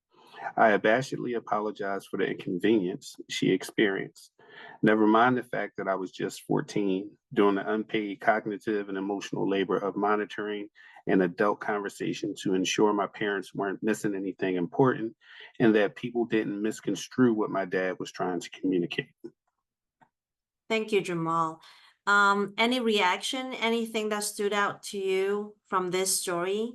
I abashedly apologized for the inconvenience she experienced. Never mind the fact that I was just 14, doing the unpaid cognitive and emotional labor of monitoring an adult conversation to ensure my parents weren't missing anything important and that people didn't misconstrue what my dad was trying to communicate. Thank you, Jamal. Any reaction, anything that stood out to you from this story?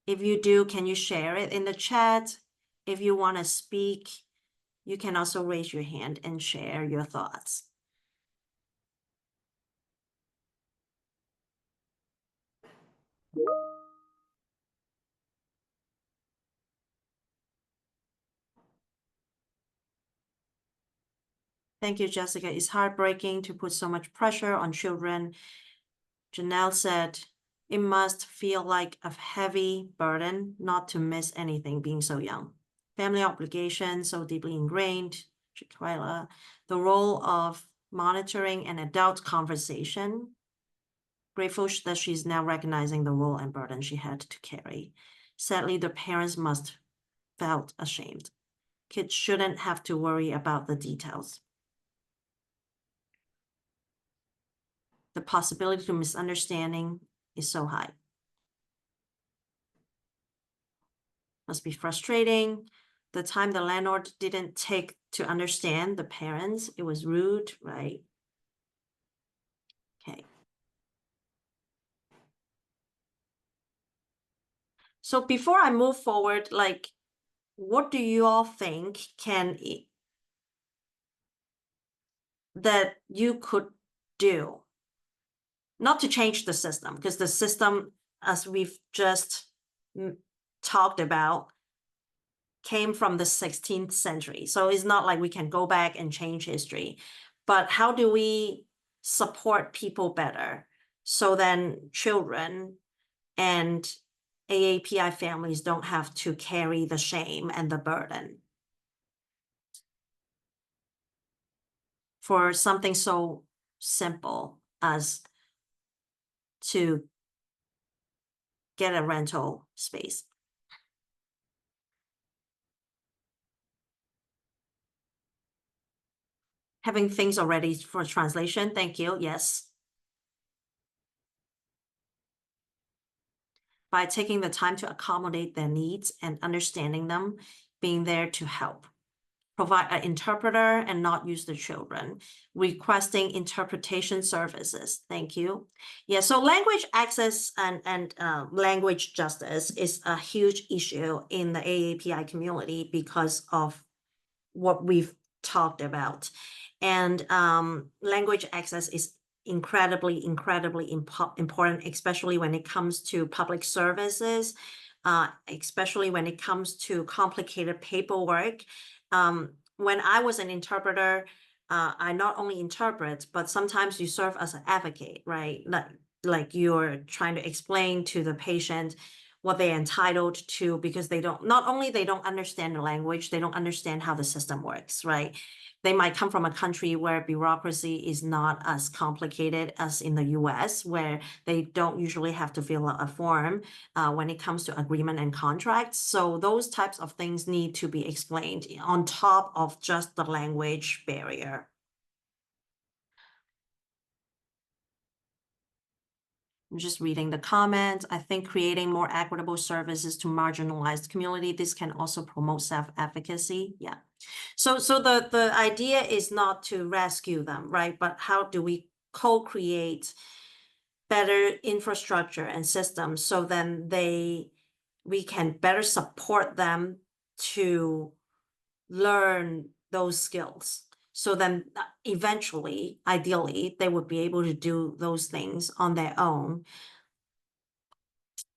If you do, can you share it in the chat? If you want to speak, you can also raise your hand and share your thoughts. Thank you, Jessica. It's heartbreaking to put so much pressure on children. Janelle said, it must feel like a heavy burden not to miss anything being so young. Family obligations so deeply ingrained. Chiquela, the role of monitoring an adult conversation. Grateful that she's now recognizing the role and burden she had to carry. Sadly, the parents must felt ashamed. Kids shouldn't have to worry about the details. The possibility to misunderstanding is so high. Must be frustrating. The time the landlord didn't take to understand the parents, it was rude, right? Okay. So before I move forward, like, what do you all think that you could do? Not to change the system, because the system, as we've just talked about, came from the 16th century. So it's not like we can go back and change history. But how do we support people better so then children and AAPI families don't have to carry the shame and the burden for something so simple as to get a rental space? Having things already for translation. Thank you. Yes. by taking the time to accommodate their needs and understanding them, being there to help. Provide an interpreter and not use the children. Requesting interpretation services. Thank you. Yeah, so language access and language justice is a huge issue in the AAPI community because of what we've talked about. And language access is incredibly important, especially when it comes to public services, especially when it comes to complicated paperwork. When I was an interpreter, I not only interpret, but sometimes you serve as an advocate, right? Like you're trying to explain to the patient what they're entitled to, because not only they don't understand the language, they don't understand how the system works, right? They might come from a country where bureaucracy is not as complicated as in the US, where they don't usually have to fill out a form when it comes to agreement and contracts. So those types of things need to be explained on top of just the language barrier. I'm just reading the comments. I think creating more equitable services to marginalized community, this can also promote self-efficacy. Yeah. So the idea is not to rescue them, right? But how do we co-create better infrastructure and systems so then we can better support them to learn those skills. So then eventually, ideally, they would be able to do those things on their own.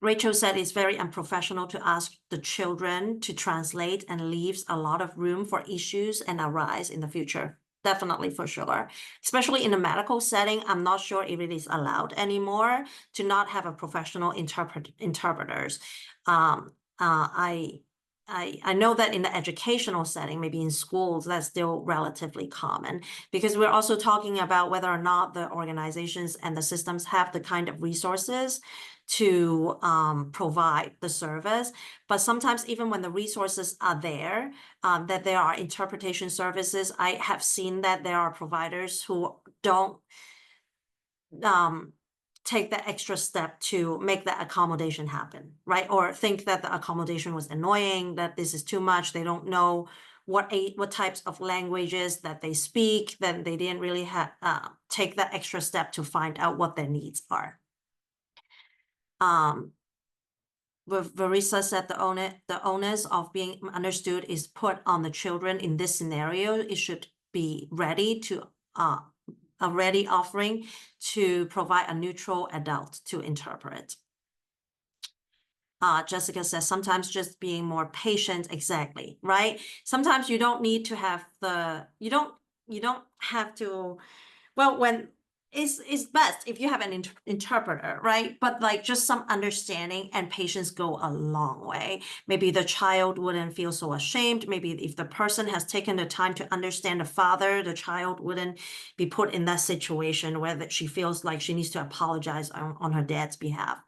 Rachel said it's very unprofessional to ask the children to translate and leaves a lot of room for issues and arise in the future. Definitely, for sure. Especially in a medical setting, I'm not sure if it is allowed anymore to not have a professional interpreters. I know that in the educational setting, maybe in schools, that's still relatively common, because we're also talking about whether or not the organizations and the systems have the kind of resources to provide the service. But sometimes even when the resources are there, that there are interpretation services, I have seen that there are providers who don't take that extra step to make that accommodation happen, right? Or think that the accommodation was annoying, that this is too much. They don't know what types of languages that they speak, then they didn't really take that extra step to find out what their needs are. Verisa said the onus of being understood is put on the children in this scenario. It should be ready to a ready offering to provide a neutral adult to interpret. Jessica says sometimes just being more patient, exactly, right? Sometimes you don't need to have you don't have to, well, when it's best if you have an interpreter, right? But like just some understanding and patience go a long way. Maybe the child wouldn't feel so ashamed. Maybe if the person has taken the time to understand the father, the child wouldn't be put in that situation where that she feels like she needs to apologize on her dad's behalf.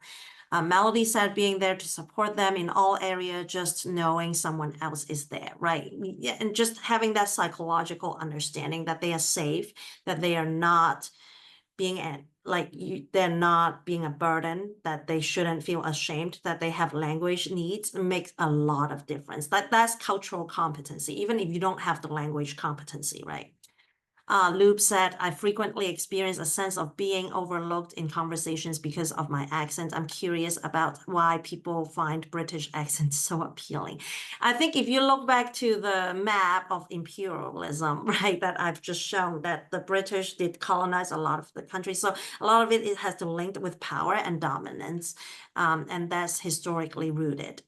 Melody said being there to support them in all areas, just knowing someone else is there, right? Yeah, and just having that psychological understanding that they are safe, that they are not being they're not being a burden, that they shouldn't feel ashamed, that they have language needs, makes a lot of difference. That's cultural competency, even if you don't have the language competency, right? Loop said, I frequently experience a sense of being overlooked in conversations because of my accent. I'm curious about why people find British accents so appealing. I think if you look back to the map of imperialism, right, that I've just shown, that the British did colonize a lot of the country. So a lot of it has to link with power and dominance, and that's historically rooted.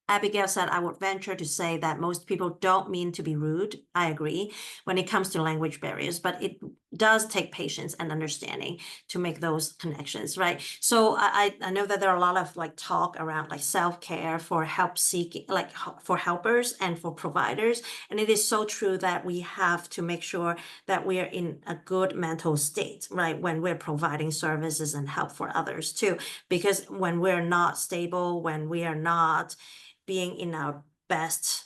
Abigail said, I would venture to say that most people don't mean to be rude. I agree when it comes to language barriers, but it does take patience and understanding to make those connections, right? So I know that there are a lot of like talk around like self-care for help seeking, like for helpers and for providers. And it is so true that we have to make sure that we're in a good mental state, right? When we're providing services and help for others too, because when we're not stable, when we are not being in our best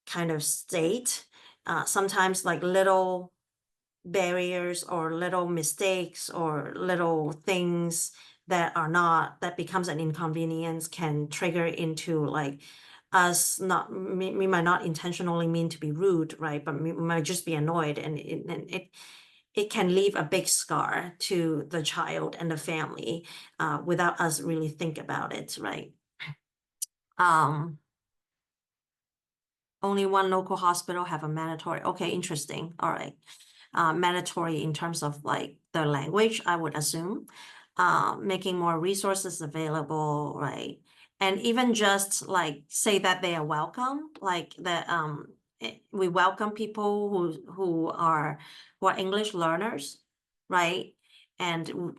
kind of state, sometimes like little barriers or little mistakes or little things that becomes an inconvenience can trigger into like us not, we might not intentionally mean to be rude, right? But we might just be annoyed, and it can leave a big scar to the child and the family without us really think about it, right? Only one local hospital have a mandatory. Okay, interesting. All right. Mandatory in terms of like the language, I would assume. Making more resources available, right? And even just like say that they are welcome, like that we welcome people who are English learners, right? And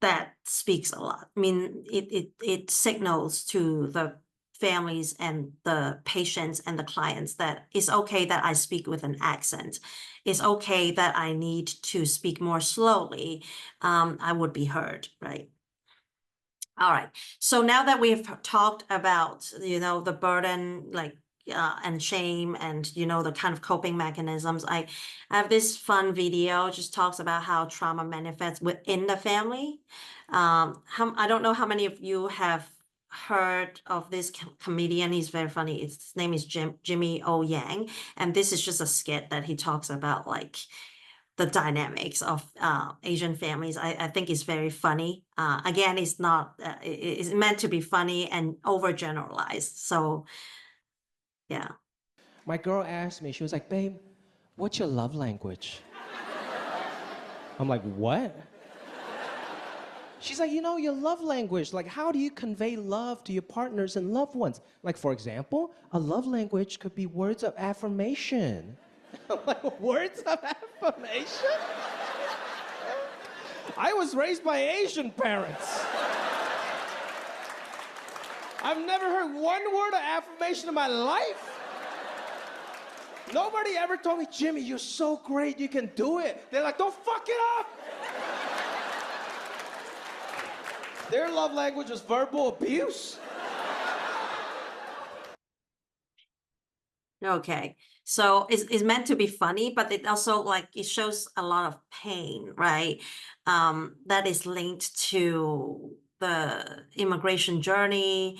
that speaks a lot. I mean, it signals to the families and the patients and the clients that it's okay that I speak with an accent. It's okay that I need to speak more slowly. I would be heard, right? All right. So now that we've talked about, the burden, like, and shame and, the kind of coping mechanisms, I have this fun video, just talks about how trauma manifests within the family. I don't know how many of you have heard of this comedian. He's very funny. His name is Jimmy O Yang. And this is just a skit that he talks about, like, the dynamics of Asian families. I think it's very funny. Again, it's not, it's meant to be funny and overgeneralized. So, yeah. My girl asked me, she was like, babe, what's your love language? I'm like, what? She's like, your love language. Like, how do you convey love to your partners and loved ones? Like, for example, a love language could be words of affirmation. I'm like, words of affirmation? I was raised by Asian parents. I've never heard one word of affirmation in my life. Nobody ever told me, Jimmy, you're so great, you can do it. They're like, don't fuck it up. Their love language was verbal abuse. Okay. So it's meant to be funny, but it also like it shows a lot of pain, right? That is linked to the immigration journey,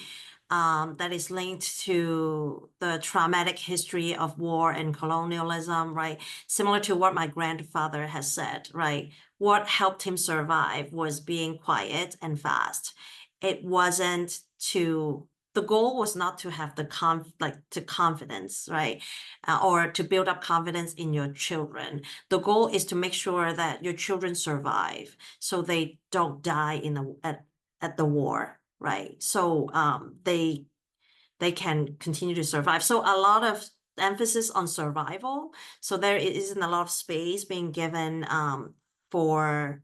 that is linked to the traumatic history of war and colonialism, right? Similar to what my grandfather has said, right? What helped him survive was being quiet and fast. It wasn't to the goal was not to have the confidence, right? Or to build up confidence in your children. The goal is to make sure that your children survive so they don't die at the war, right? So they can continue to survive. So a lot of emphasis on survival. So there isn't a lot of space being given for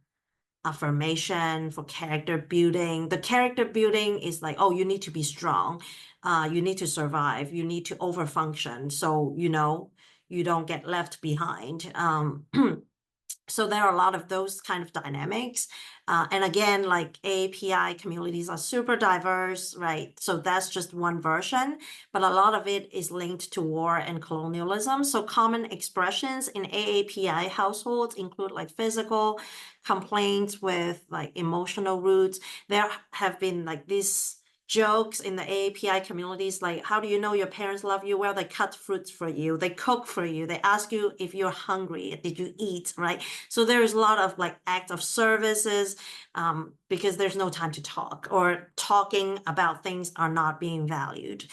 affirmation, for character building. The character building is like, oh, you need to be strong. You need to survive. You need to overfunction. So, you don't get left behind. So there are a lot of those kind of dynamics. And again, like AAPI communities are super diverse, right? So that's just one version, but a lot of it is linked to war and colonialism. So common expressions in AAPI households include like physical complaints with like emotional roots. There have been like these jokes in the AAPI communities, like, how do you know your parents love you? Well, they cut fruits for you, they cook for you, they ask you if you're hungry, did you eat, right? So there's a lot of like acts of services because there's no time to talk, or talking about things are not being valued.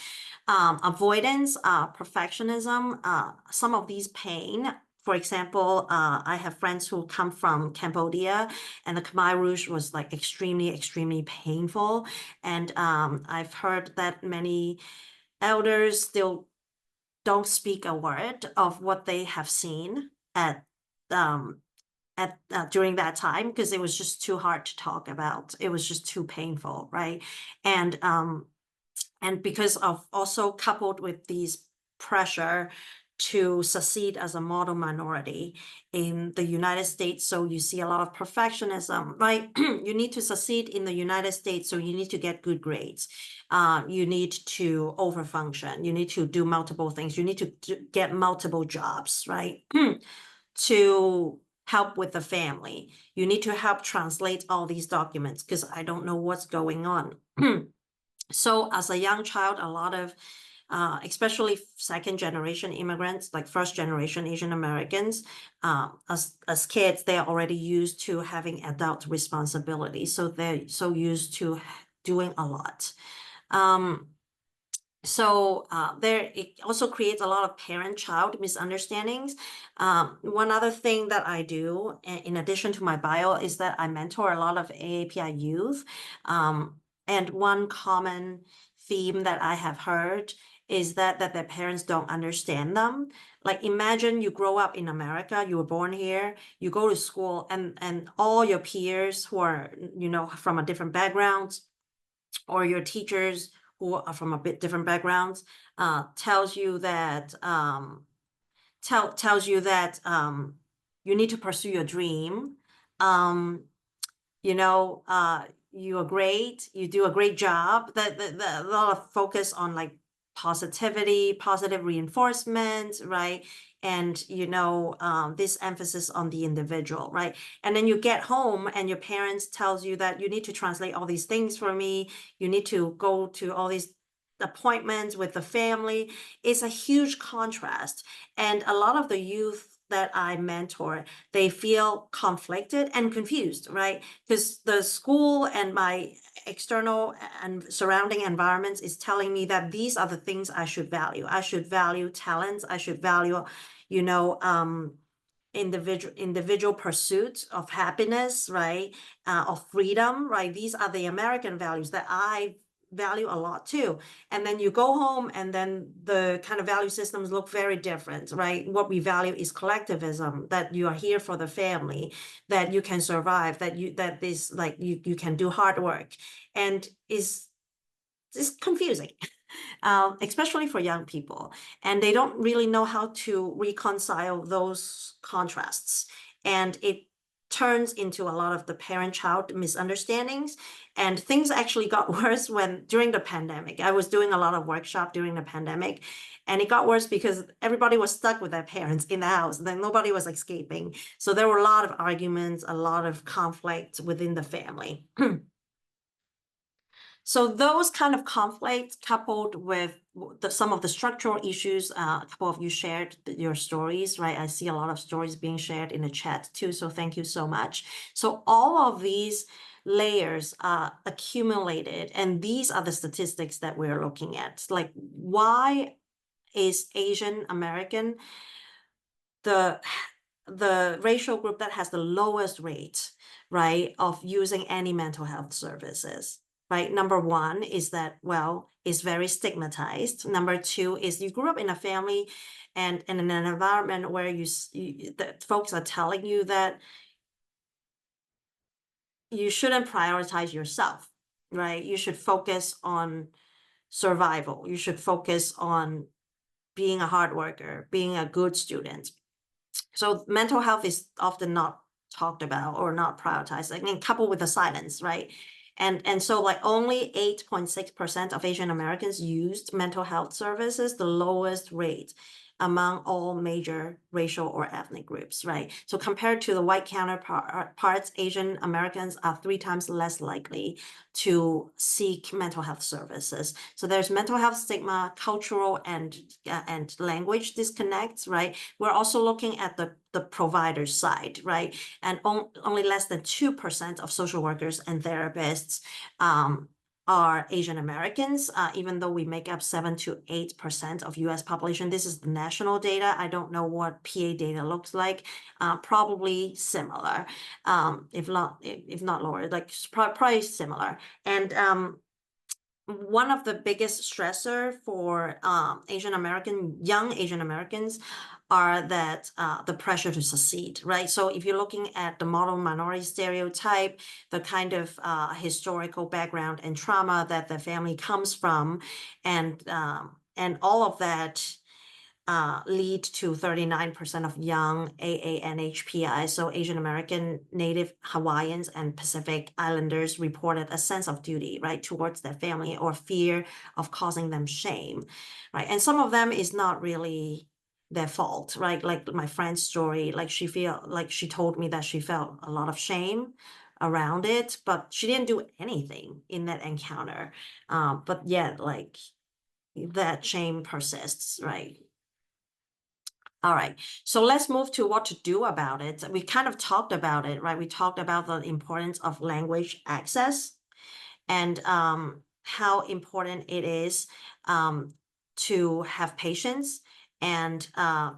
Avoidance, perfectionism, some of these pain. For example, I have friends who come from Cambodia, and the Khmer Rouge was like extremely, extremely painful. And I've heard that many elders still don't speak a word of what they have seen during that time, because it was just too hard to talk about. It was just too painful, right? And because of also coupled with these pressure to succeed as a model minority in the United States. So you see a lot of perfectionism, right? You need to succeed in the United States, so you need to get good grades. You need to overfunction. You need to do multiple things. You need to get multiple jobs, right? To help with the family. You need to help translate all these documents because I don't know what's going on. So as a young child, a lot of especially second generation immigrants, like first generation Asian Americans, as kids, they are already used to having adult responsibilities. So they're so used to doing a lot. It also creates a lot of parent-child misunderstandings. One other thing that I do, in addition to my bio, is that I mentor a lot of AAPI youth. And one common theme that I have heard is that their parents don't understand them. Like imagine you grow up in America, you were born here, you go to school, and all your peers who are, from a different backgrounds, or your teachers who are from a bit different backgrounds, tells you that you need to pursue your dream. You are great, you do a great job. A lot of focus on like positivity, positive reinforcement, right? And this emphasis on the individual, right? And then you get home and your parents tells you that you need to translate all these things for me, you need to go to all these appointments with the family. It's a huge contrast. And a lot of the youth that I mentor, they feel conflicted and confused, right? Because the school and my external and surrounding environments is telling me that these are the things I should value. I should value talents. I should value, individual pursuits of happiness, right? Of freedom, right? These are the American values that I value a lot too. And then you go home and then the kind of value systems look very different, right? What we value is collectivism, that you are here for the family, that you can survive, that you can do hard work, and it's confusing. Especially for young people, and they don't really know how to reconcile those contrasts, and it turns into a lot of the parent-child misunderstandings, and things actually got worse during the pandemic. I was doing a lot of workshop during the pandemic, and it got worse because everybody was stuck with their parents in the house, then nobody was escaping. So there were a lot of arguments, a lot of conflict within the family. So those kind of conflicts, coupled with some of the structural issues, a couple of you shared your stories, right? I see a lot of stories being shared in the chat too, so thank you so much. So all of these layers are accumulated, and these are the statistics that we're looking at. Like, why is Asian American the racial group that has the lowest rate, right, of using any mental health services? Right. Number one is that, well, it's very stigmatized. Number two is you grew up in a family and in an environment where that folks are telling you that you shouldn't prioritize yourself, right? You should focus on survival. You should focus on being a hard worker, being a good student. So mental health is often not talked about or not prioritized, and coupled with the silence, right? And so like only 8.6% of Asian Americans used mental health services, the lowest rate among all major racial or ethnic groups, right? So compared to the white counterparts, Asian Americans are 3 times less likely to seek mental health services. So there's mental health stigma, cultural and language disconnects, right? We're also looking at the provider side, right? And only less than 2% of social workers and therapists are Asian Americans, even though we make up 7 to 8% of US population. This is the national data. I don't know what PA data looks like. Probably similar, if not lower, like probably similar. And one of the biggest stressor for young Asian Americans are that the pressure to succeed, right? So if you're looking at the model minority stereotype, the kind of historical background and trauma that the family comes from, and all of that lead to 39% of young AANHPI, so Asian American, Native Hawaiians, and Pacific Islanders reported a sense of duty, right, towards their family, or fear of causing them shame, right? And some of them is not really, their fault, right? Like my friend's story, like she told me that she felt a lot of shame around it, but she didn't do anything in that encounter. But yet, like, that shame persists, right? All right, so let's move to what to do about it. We kind of talked about it, right? We talked about the importance of language access and how important it is to have patience and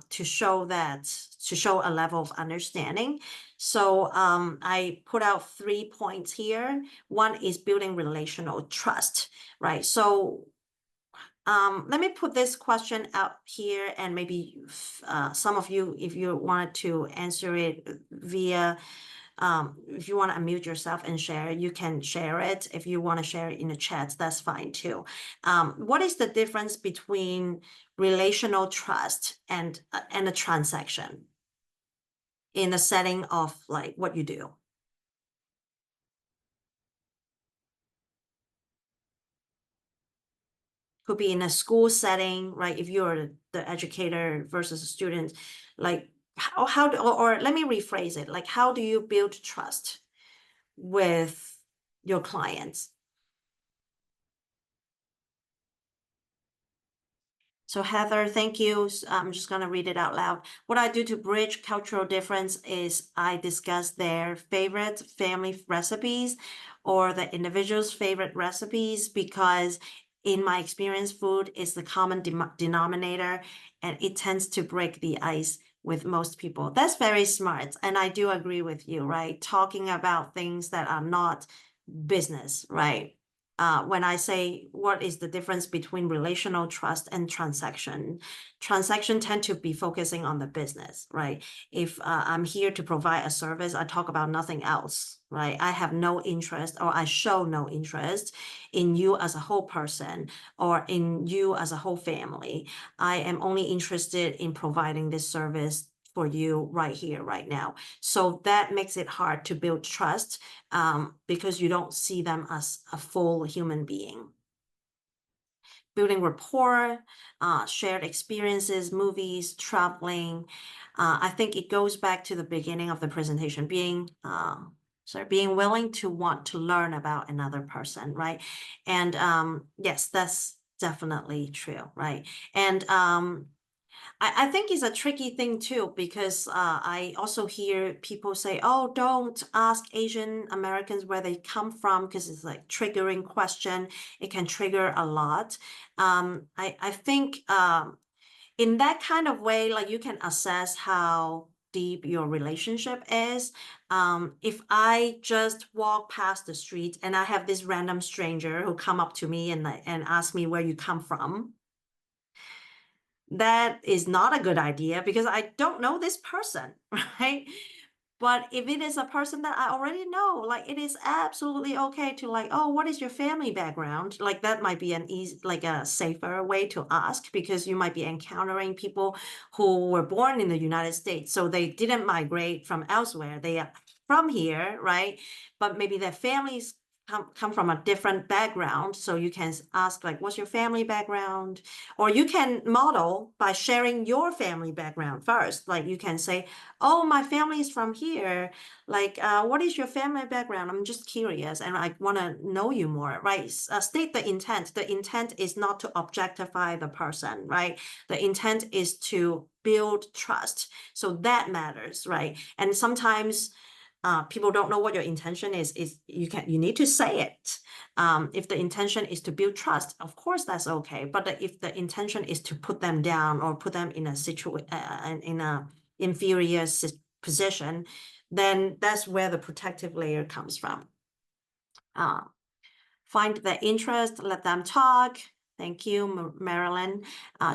to show a level of understanding. So I put out 3 points here. One is building relational trust, right? So let me put this question out here, and maybe some of you, if you wanted to answer it via, if you want to unmute yourself and share, you can share it. If you want to share it in the chat, that's fine too. What is the difference between relational trust and a transaction in the setting of like what you do? Could be in a school setting, right? If you're the educator versus a student, like or let me rephrase it, like how do you build trust with your clients? So Heather, thank you. I'm just going to read it out loud. What I do to bridge cultural difference is I discuss their favorite family recipes or the individual's favorite recipes, because in my experience, food is the common denominator, and it tends to break the ice with most people. That's very smart. And I do agree with you, right? Talking about things that are not business, right? When I say what is the difference between relational trust and transaction tend to be focusing on the business, right? If I'm here to provide a service, I talk about nothing else, right? I have no interest, or I show no interest in you as a whole person or in you as a whole family. I am only interested in providing this service for you right here, right now. So that makes it hard to build trust because you don't see them as a full human being. Building rapport, shared experiences, movies, traveling. I think it goes back to the beginning of the presentation, being willing to want to learn about another person, right? And yes, that's definitely true, right? And I think it's a tricky thing too, because I also hear people say, oh, don't ask Asian Americans where they come from, because it's like triggering question. It can trigger a lot. I think in that kind of way, like you can assess how deep your relationship is. If I just walk past the street and I have this random stranger who come up to me and ask me where you come from, that is not a good idea because I don't know this person, right? But if it is a person that I already know, like it is absolutely okay to like, oh, what is your family background? Like that might be an easy, like a safer way to ask, because you might be encountering people who were born in the United States. So they didn't migrate from elsewhere. They are from here, right? But maybe their families come from a different background. So you can ask like, what's your family background? Or you can model by sharing your family background first. Like you can say, oh, my family is from here. Like, what is your family background? I'm just curious and I want to know you more, right? State the intent. The intent is not to objectify the person, right? The intent is to build trust. So that matters, right? And sometimes people don't know what your intention is you need to say it. If the intention is to build trust, of course that's okay. But if the intention is to put them down or put them in a in a inferior position, then that's where the protective layer comes from. Find the interest, let them talk. Thank you, Marilyn.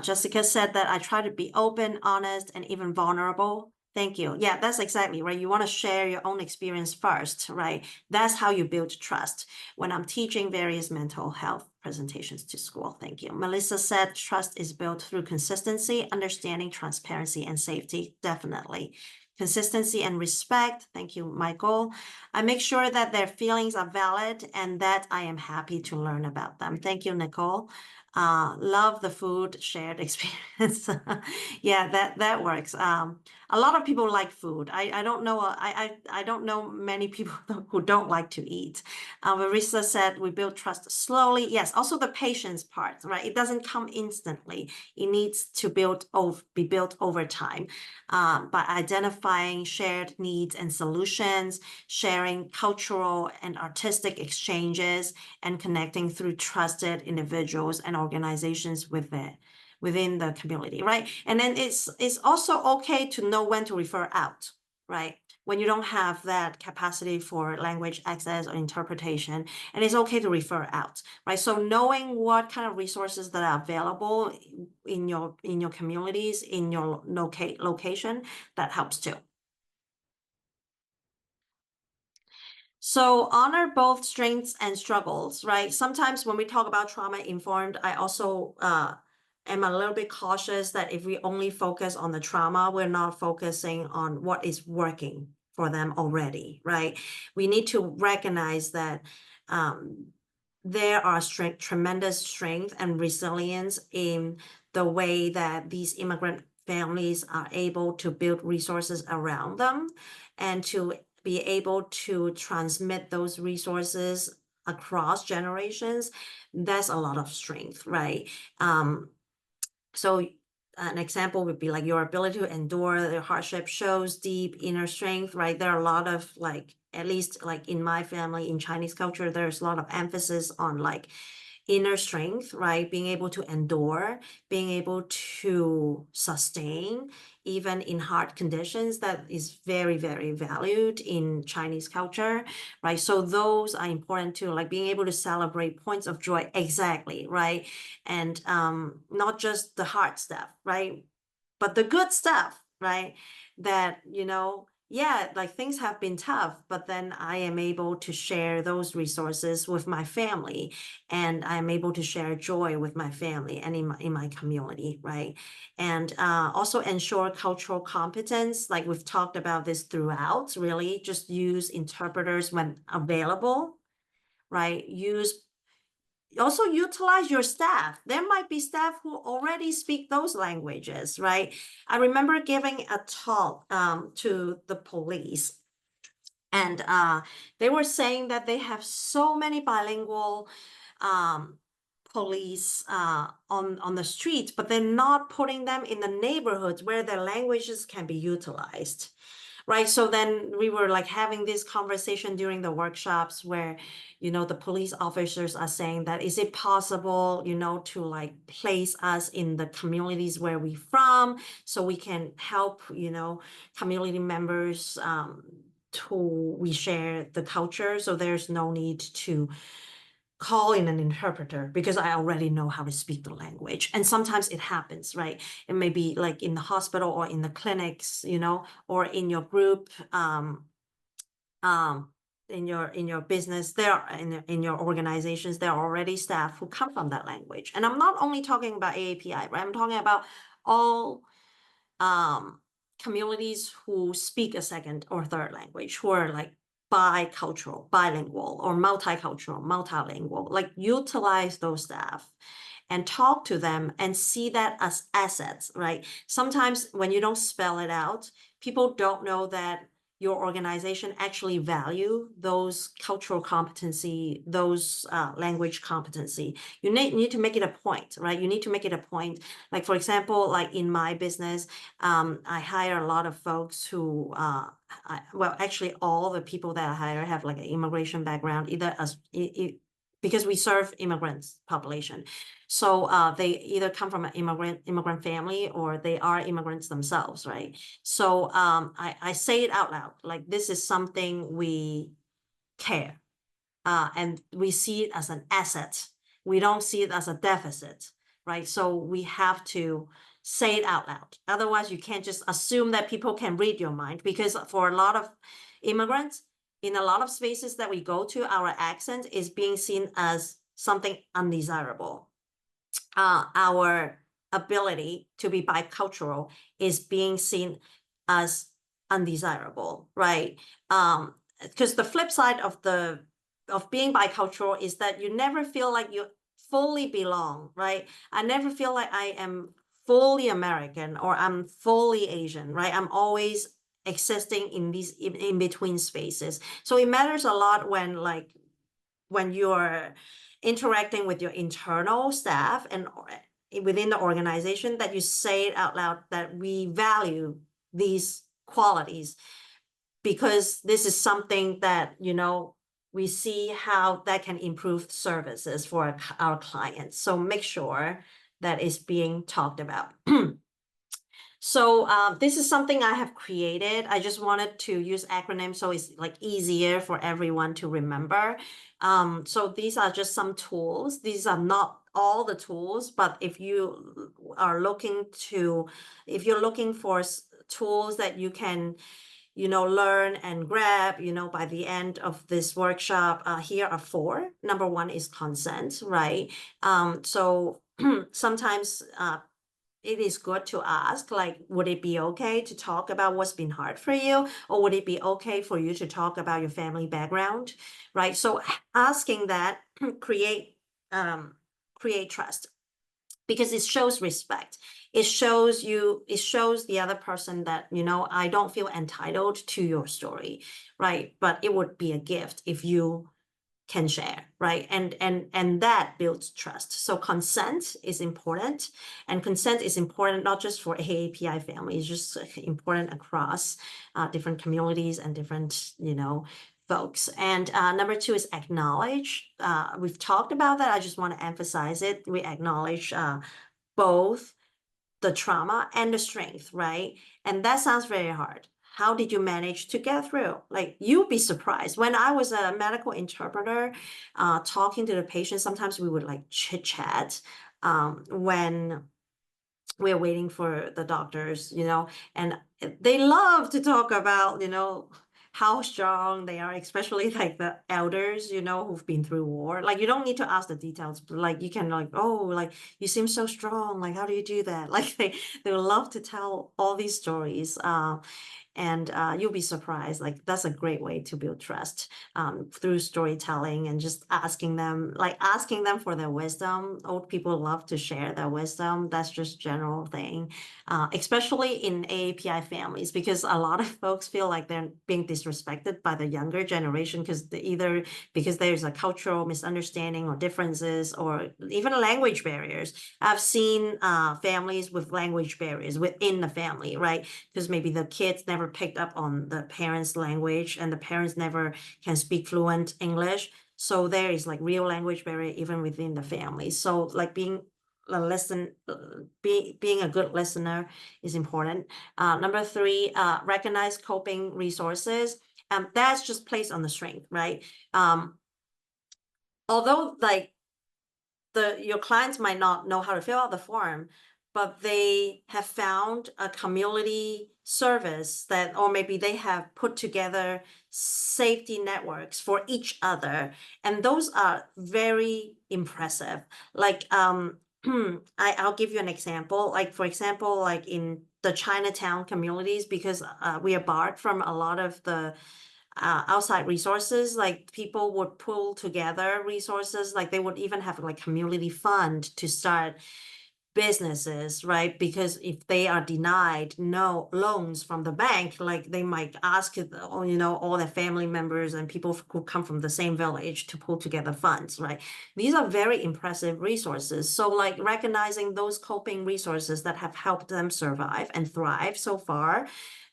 Jessica said that I try to be open, honest, and even vulnerable. Thank you. Yeah, that's exactly right. You want to share your own experience first, right? That's how you build trust. When I'm teaching various mental health presentations to school. Thank you. Melissa said trust is built through consistency, understanding, transparency, and safety. Definitely. consistency and respect. Thank you, Michael. I make sure that their feelings are valid and that I am happy to learn about them. Thank you, Nicole. Love the food shared experience. Yeah, that works. A lot of people like food. I don't know. I don't know many people who don't like to eat. Marissa said we build trust slowly. Yes, also the patience part, right? It doesn't come instantly. It needs to be built over time, by identifying shared needs and solutions, sharing cultural and artistic exchanges, and connecting through trusted individuals and organizations within the community, right? And then it's also okay to know when to refer out, right? When you don't have that capacity for language access or interpretation, and it's okay to refer out, right? So knowing what kind of resources that are available in your communities, in your location, that helps too. So honor both strengths and struggles, right? Sometimes when we talk about trauma-informed, I also am a little bit cautious that if we only focus on the trauma, we're not focusing on what is working for them already, right? We need to recognize that there are tremendous strength and resilience in the way that these immigrant families are able to build resources around them and to be able to transmit those resources across generations. That's a lot of strength, right? So an example would be like your ability to endure the hardship shows deep inner strength, right? There are a lot of like, at least like in my family, in Chinese culture, there's a lot of emphasis on like inner strength, right? Being able to endure, being able to sustain, even in hard conditions, that is very, very valued in Chinese culture, right? So those are important too, like being able to celebrate points of joy, exactly, right? And not just the hard stuff, right? But the good stuff, right? That, yeah, like things have been tough, but then I am able to share those resources with my family, and I'm able to share joy with my family and in my community, right? And also ensure cultural competence, like we've talked about this throughout, really, just use interpreters when available, right? Also utilize your staff. There might be staff who already speak those languages, right? I remember giving a talk to the police, and they were saying that they have so many bilingual police on the streets, but they're not putting them in the neighborhoods where their languages can be utilized. Right. So then we were like having this conversation during the workshops where, the police officers are saying that, is it possible, to like place us in the communities where we're from so we can help, community members we share the culture. So there's no need to call in an interpreter because I already know how to speak the language. And sometimes it happens, right? It may be like in the hospital or in the clinics, or in your group, in your business, in your organizations, there are already staff who come from that language. And I'm not only talking about AAPI, right? I'm talking about all communities who speak a second or third language, who are like bicultural, bilingual, or multicultural, multilingual. Like utilize those staff and talk to them and see that as assets, right? Sometimes when you don't spell it out, people don't know that your organization actually value those cultural competency, those language competency. You need to make it a point, right? You need to make it a point. Like, for example, like in my business, I hire a lot of folks who, actually all the people that I hire have like an immigration background, either because we serve immigrants population. So they either come from an immigrant family or they are immigrants themselves, right? So I say it out loud, like this is something we care, and we see it as an asset. We don't see it as a deficit, right? So we have to say it out loud. Otherwise, you can't just assume that people can read your mind, because for a lot of immigrants, in a lot of spaces that we go to, our accent is being seen as something undesirable. Our ability to be bicultural is being seen as undesirable, right? Because the flip side of being bicultural is that you never feel like you fully belong, right? I never feel like I am fully American or I'm fully Asian, right? I'm always existing in these in between spaces. So it matters a lot when you're interacting with your internal staff and within the organization, that you say it out loud that we value these qualities, because this is something that, we see how that can improve services for our clients. So make sure that is being talked about. So this is something I have created. I just wanted to use acronyms so it's like easier for everyone to remember. So these are just some tools. These are not all the tools, but if you are looking for tools that you can, learn and grab, by the end of this workshop, here are 4. Number 1 is consent, right? So sometimes it is good to ask, like, would it be okay to talk about what's been hard for you? Or would it be okay for you to talk about your family background, right? So asking that create trust, because it shows respect. It shows the other person that, I don't feel entitled to your story, right? But it would be a gift if you can share, right? And that builds trust. So consent is important, and consent is important not just for AAPI families, it's just important across different communities and different, folks. And number 2 is acknowledge. We've talked about that. I just want to emphasize it. We acknowledge both the trauma and the strength, right? And that sounds very hard. How did you manage to get through? Like, you'd be surprised. When I was a medical interpreter, talking to the patient, sometimes we would like chit chat when we're waiting for the doctors, and they love to talk about, how strong they are, especially like the elders, who've been through war. Like, you don't need to ask the details, but like, you can like, oh, like, you seem so strong. Like, how do you do that? Like, they love to tell all these stories. And you'll be surprised. Like, that's a great way to build trust through storytelling and just asking them for their wisdom. Old people love to share their wisdom. That's just general thing, especially in AAPI families, because a lot of folks feel like they're being disrespected by the younger generation because there's a cultural misunderstanding or differences or even language barriers. I've seen families with language barriers within the family, right? Because maybe the kids never picked up on the parents' language and the parents never can speak fluent English. So there is like real language barrier even within the family. So like being a good listener is important. Number 3, recognize coping resources. That's just placed on the strength, right? Although like your clients might not know how to fill out the form, but they have found a community service or maybe they have put together safety networks for each other. And those are very impressive. Like, I'll give you an example. Like, for example, like in the Chinatown communities, because we are barred from a lot of the outside resources, like people would pull together resources, like they would even have like community fund to start businesses, right? Because if they are denied no loans from the bank, like they might ask, all their family members and people who come from the same village to pull together funds, right? These are very impressive resources. So like recognizing those coping resources that have helped them survive and thrive so far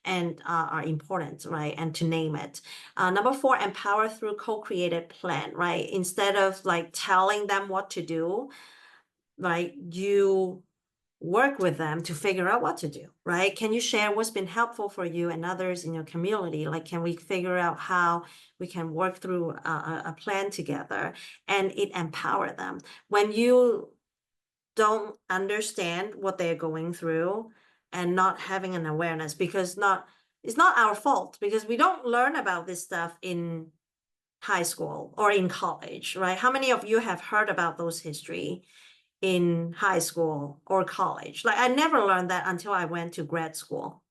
and are important, right? And to name it. Number 4, empower through co-created plan, right? Instead of like telling them what to do, right? You work with them to figure out what to do, right? Can you share what's been helpful for you and others in your community? Like, can we figure out how we can work through a plan together? And it empower them. When you don't understand what they're going through and not having an awareness, because it's not our fault, because we don't learn about this stuff in high school or in college, right? How many of you have heard about those history in high school or college? Like, I never learned that until I went to grad school.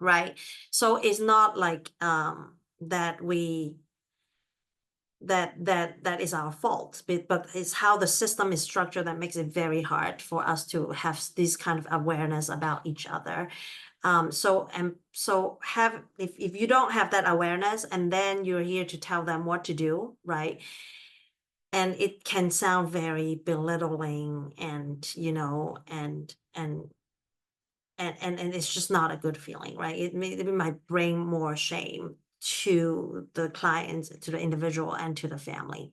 right? So it's not like that is our fault, but it's how the system is structured that makes it very hard for us to have this kind of awareness about each other. So if you don't have that awareness and then you're here to tell them what to do, right? And it can sound very belittling and, you know, and it's just not a good feeling, right? It might bring more shame to the clients, to the individual, and to the family.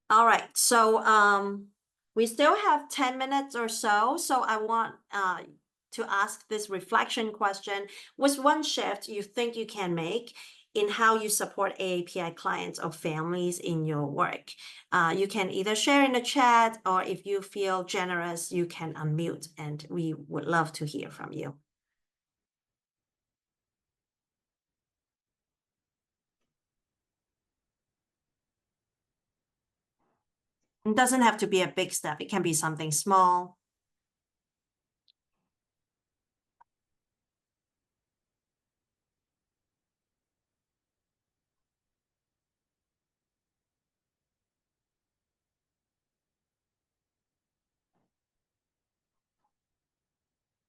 All right, so we still have 10 minutes or so. So I want to ask this reflection question. What's one shift you think you can make in how you support AAPI clients or families in your work? You can either share in the chat, or if you feel generous, you can unmute, and we would love to hear from you. It doesn't have to be a big step. It can be something small.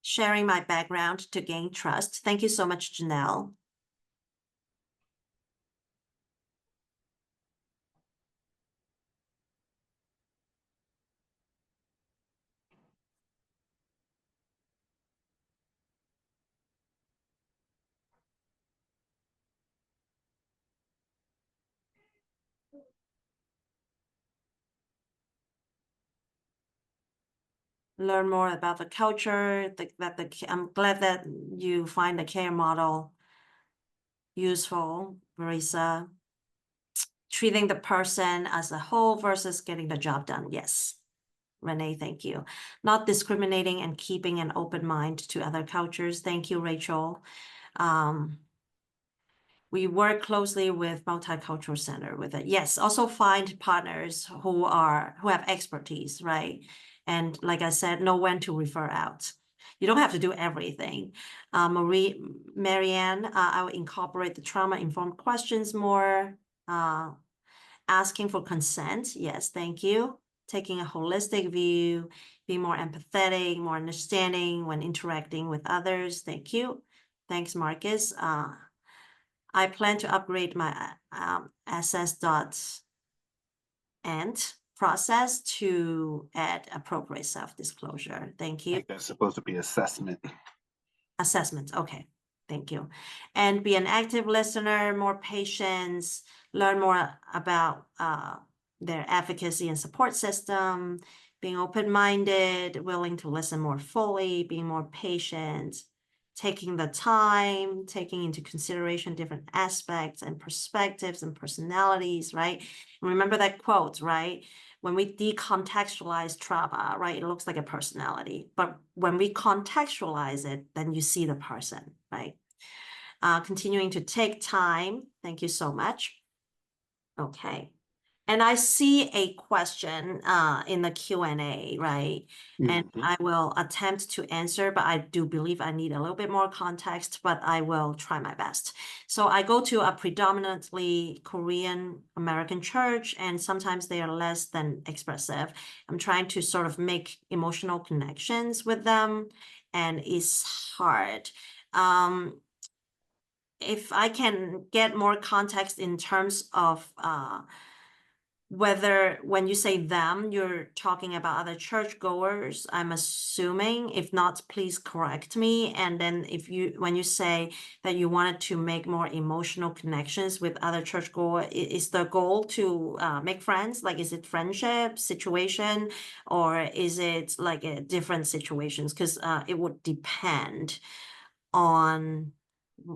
Sharing my background to gain trust. Thank you so much, Janelle. Learn more about the culture, I'm glad that you find the care model useful, Marisa. Treating the person as a whole versus getting the job done. Yes. Renee, thank you. Not discriminating and keeping an open mind to other cultures. Thank you, Rachel. We work closely with Multicultural Center with it. Yes, also find partners who have expertise, right? And like I said, know when to refer out. You don't have to do everything. Marianne, I will incorporate the trauma-informed questions more. Asking for consent. Yes, thank you. Taking a holistic view, being more empathetic, more understanding when interacting with others. Thank you. Thanks, Marcus. I plan to upgrade my assess.ent process to add appropriate self-disclosure. Thank I you. think that's supposed to be assessment. Assessment, okay, thank you. And be an active listener, more patience, learn more about their advocacy and support system, being open-minded, willing to listen more fully, being more patient, taking the time, taking into consideration different aspects and perspectives and personalities, right? And remember that quote, right? When we decontextualize trauma, right, it looks like a personality. But when we contextualize it, then you see the person, right? Continuing to take time. Thank you so much. Okay. And I see a question in the Q&A, right? And I will attempt to answer, but I do believe I need a little bit more context, but I will try my best. So I go to a predominantly Korean American church, and sometimes they are less than expressive. I'm trying to sort of make emotional connections with them, and it's hard. If I can get more context in terms of whether when you say them, you're talking about other churchgoers, I'm assuming. If not, please correct me. And then when you say that you wanted to make more emotional connections with other churchgoers, is the goal to make friends? Like, is it friendship situation, or is it like a different situations? Because it would depend on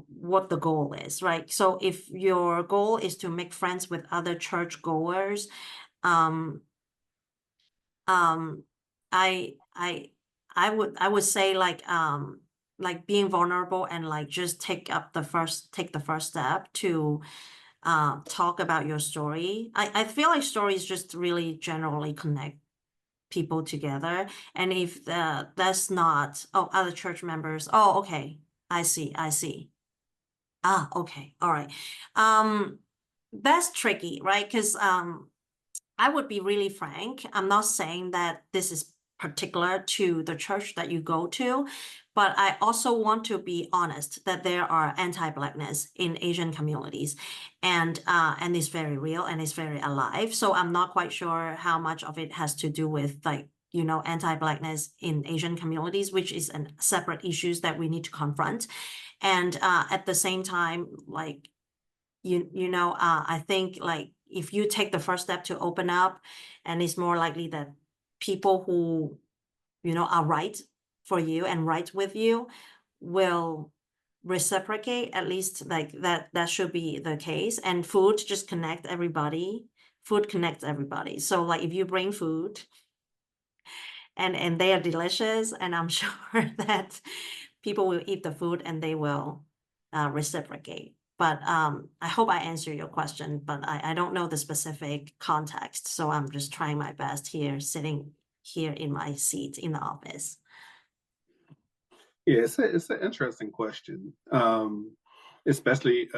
what the goal is, right? So if your goal is to make friends with other churchgoers, I would say like being vulnerable and like just take the first step to talk about your story. I feel like stories just really generally connect people together. And if that's not, oh, other church members, oh, okay, I see. Ah, okay, all right. That's tricky, right? Because I would be really frank. I'm not saying that this is particular to the church that you go to, but I also want to be honest that there are anti-Blackness in Asian communities, and it's very real and it's very alive. So I'm not quite sure how much of it has to do with like, you know, anti-Blackness in Asian communities, which is a separate issues that we need to confront. And at the same time, like, I think like if you take the first step to open up, and it's more likely that people who, you know, are right for you and right with you will reciprocate, at least like that should be the case. And food just connect everybody. Food connects everybody. So like if you bring food and they are delicious, and I'm sure that people will eat the food and they will reciprocate. But I hope I answered your question, but I don't know the specific context. So I'm just trying my best here, sitting here in my seat in the office. Yeah, it's an interesting question, especially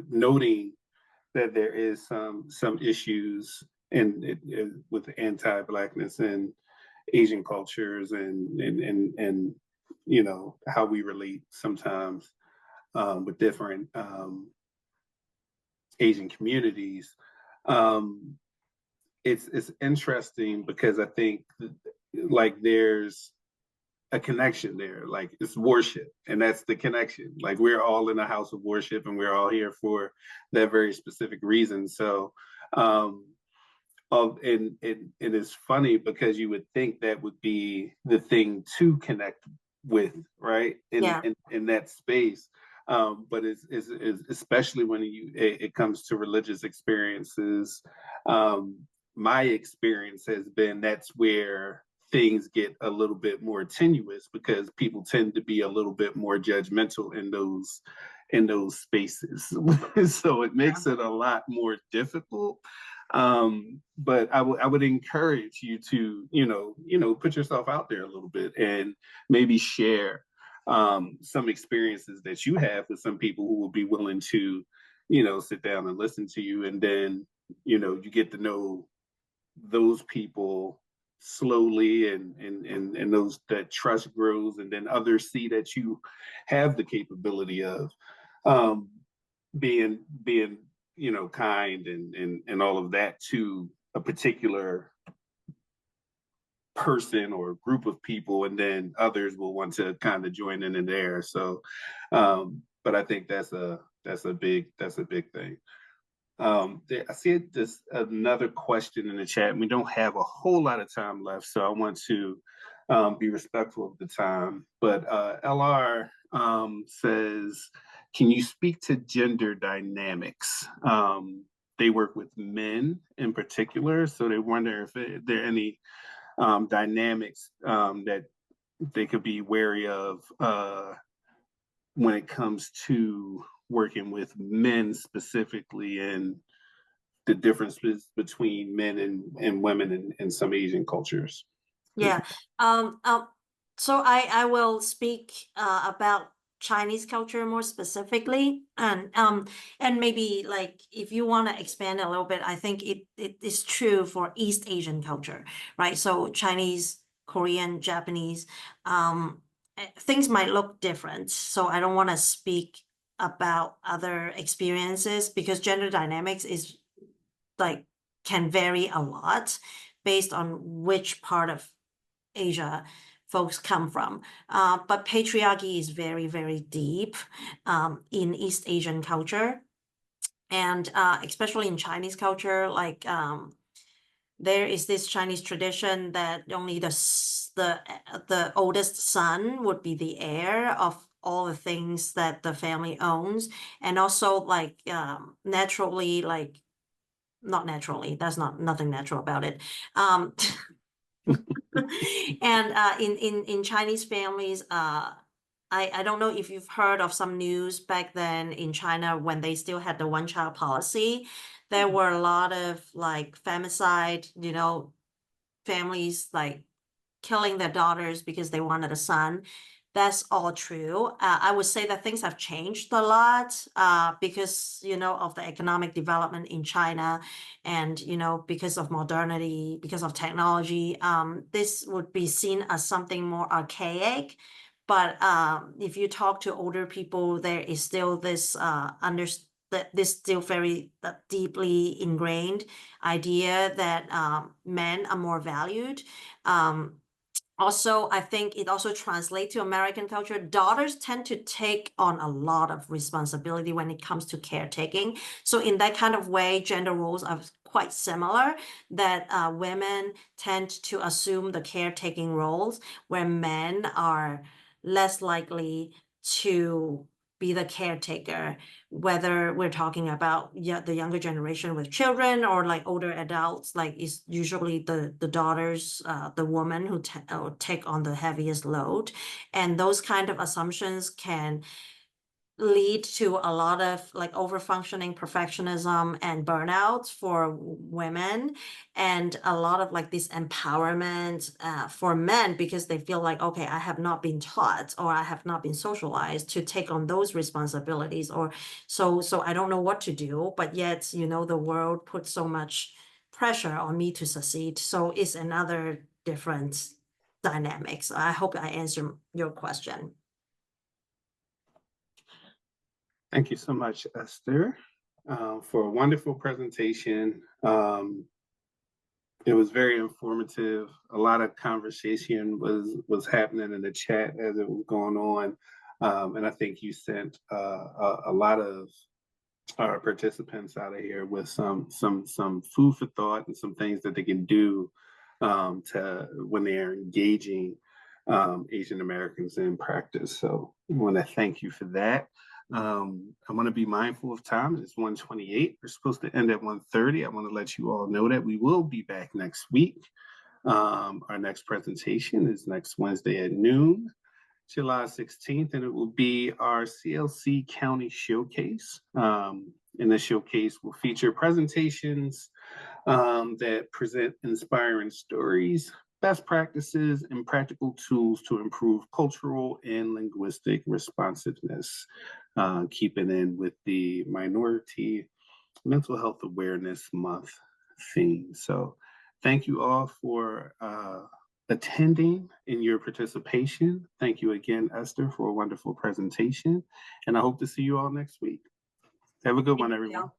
noting that there is some issues with anti-Blackness in Asian cultures and you know how we relate sometimes with different Asian communities. It's interesting because I think like there's a connection there, like it's worship, and that's the connection. Like we're all in a house of worship and we're all here for that very specific reason. So and it's funny because you would think that would be the thing to connect with, right? In that space. But it's especially when it comes to religious experiences. My experience has been that's where things get a little bit more tenuous because people tend to be a little bit more judgmental in those spaces. So it makes it a lot more difficult. But I would encourage you to put yourself out there a little bit and maybe share some experiences that you have with some people who will be willing to sit down and listen to you, and then you get to know those people slowly, and those that trust grows, and then others see that you have the capability of being kind and all of that to a particular person or group of people, and then others will want to kind of join in there. So but I think that's a big thing. I see this another question in the chat, and we don't have a whole lot of time left, so I want to be respectful of the time. But LR says, can you speak to gender dynamics? They work with men in particular, so they wonder if there are any dynamics that they could be wary of when it comes to working with men specifically, and the differences between men and women in some Asian cultures. Yeah. So I will speak about Chinese culture more specifically, and maybe like if you want to expand a little bit, I think it is true for East Asian culture, right? So Chinese, Korean, Japanese, things might look different. So I don't want to speak about other experiences because gender dynamics is like can vary a lot based on which part of Asia folks come from. But patriarchy is very, very deep in East Asian culture. And especially in Chinese culture, like there is this Chinese tradition that only the oldest son would be the heir of all the things that the family owns. And also like naturally, like not naturally, that's nothing natural about it. And in Chinese families, I don't know if you've heard of some news back then in China when they still had the one-child policy. There were a lot of like femicide, families like killing their daughters because they wanted a son. That's all true. I would say that things have changed a lot because, you know, of the economic development in China and, you know, because of modernity, because of technology. This would be seen as something more archaic. But if you talk to older people, there is still this this still very deeply ingrained idea that men are more valued. Also, I think it also translates to American culture. Daughters tend to take on a lot of responsibility when it comes to caretaking. So in that kind of way, gender roles are quite similar, that women tend to assume the caretaking roles, where men are less likely to be the caretaker, whether we're talking about the younger generation with children or like older adults. Like it's usually the daughters, the woman who take on the heaviest load, and those kind of assumptions can lead to a lot of like over-functioning perfectionism and burnout for women, and a lot of like this empowerment for men, because they feel like, okay, I have not been taught or I have not been socialized to take on those responsibilities, or so I don't know what to do, but yet, you know, the world puts so much pressure on me to succeed. So it's another different dynamics. I hope I answered your question. Thank you so much, Esther, for a wonderful presentation. It was very informative. A lot of conversation was happening in the chat as it was going on, and I think you sent a lot of our participants out of here with some food for thought and some things that they can do to when they are engaging Asian Americans in practice. So I want to thank you for that. I want to be mindful of time. It's 1:28. We're supposed to end at 1:30. I want to let you all know that we will be back next week. Our next presentation is next Wednesday at noon, July 16th, and it will be our CLC County Showcase. In the showcase, will feature presentations that present inspiring stories, best practices, and practical tools to improve cultural and linguistic responsiveness, keeping in with the Minority Mental Health Awareness Month theme. So thank you all for attending and your participation. Thank you again, Esther, for a wonderful presentation. And I hope to see you all next week. Have a good one, everyone.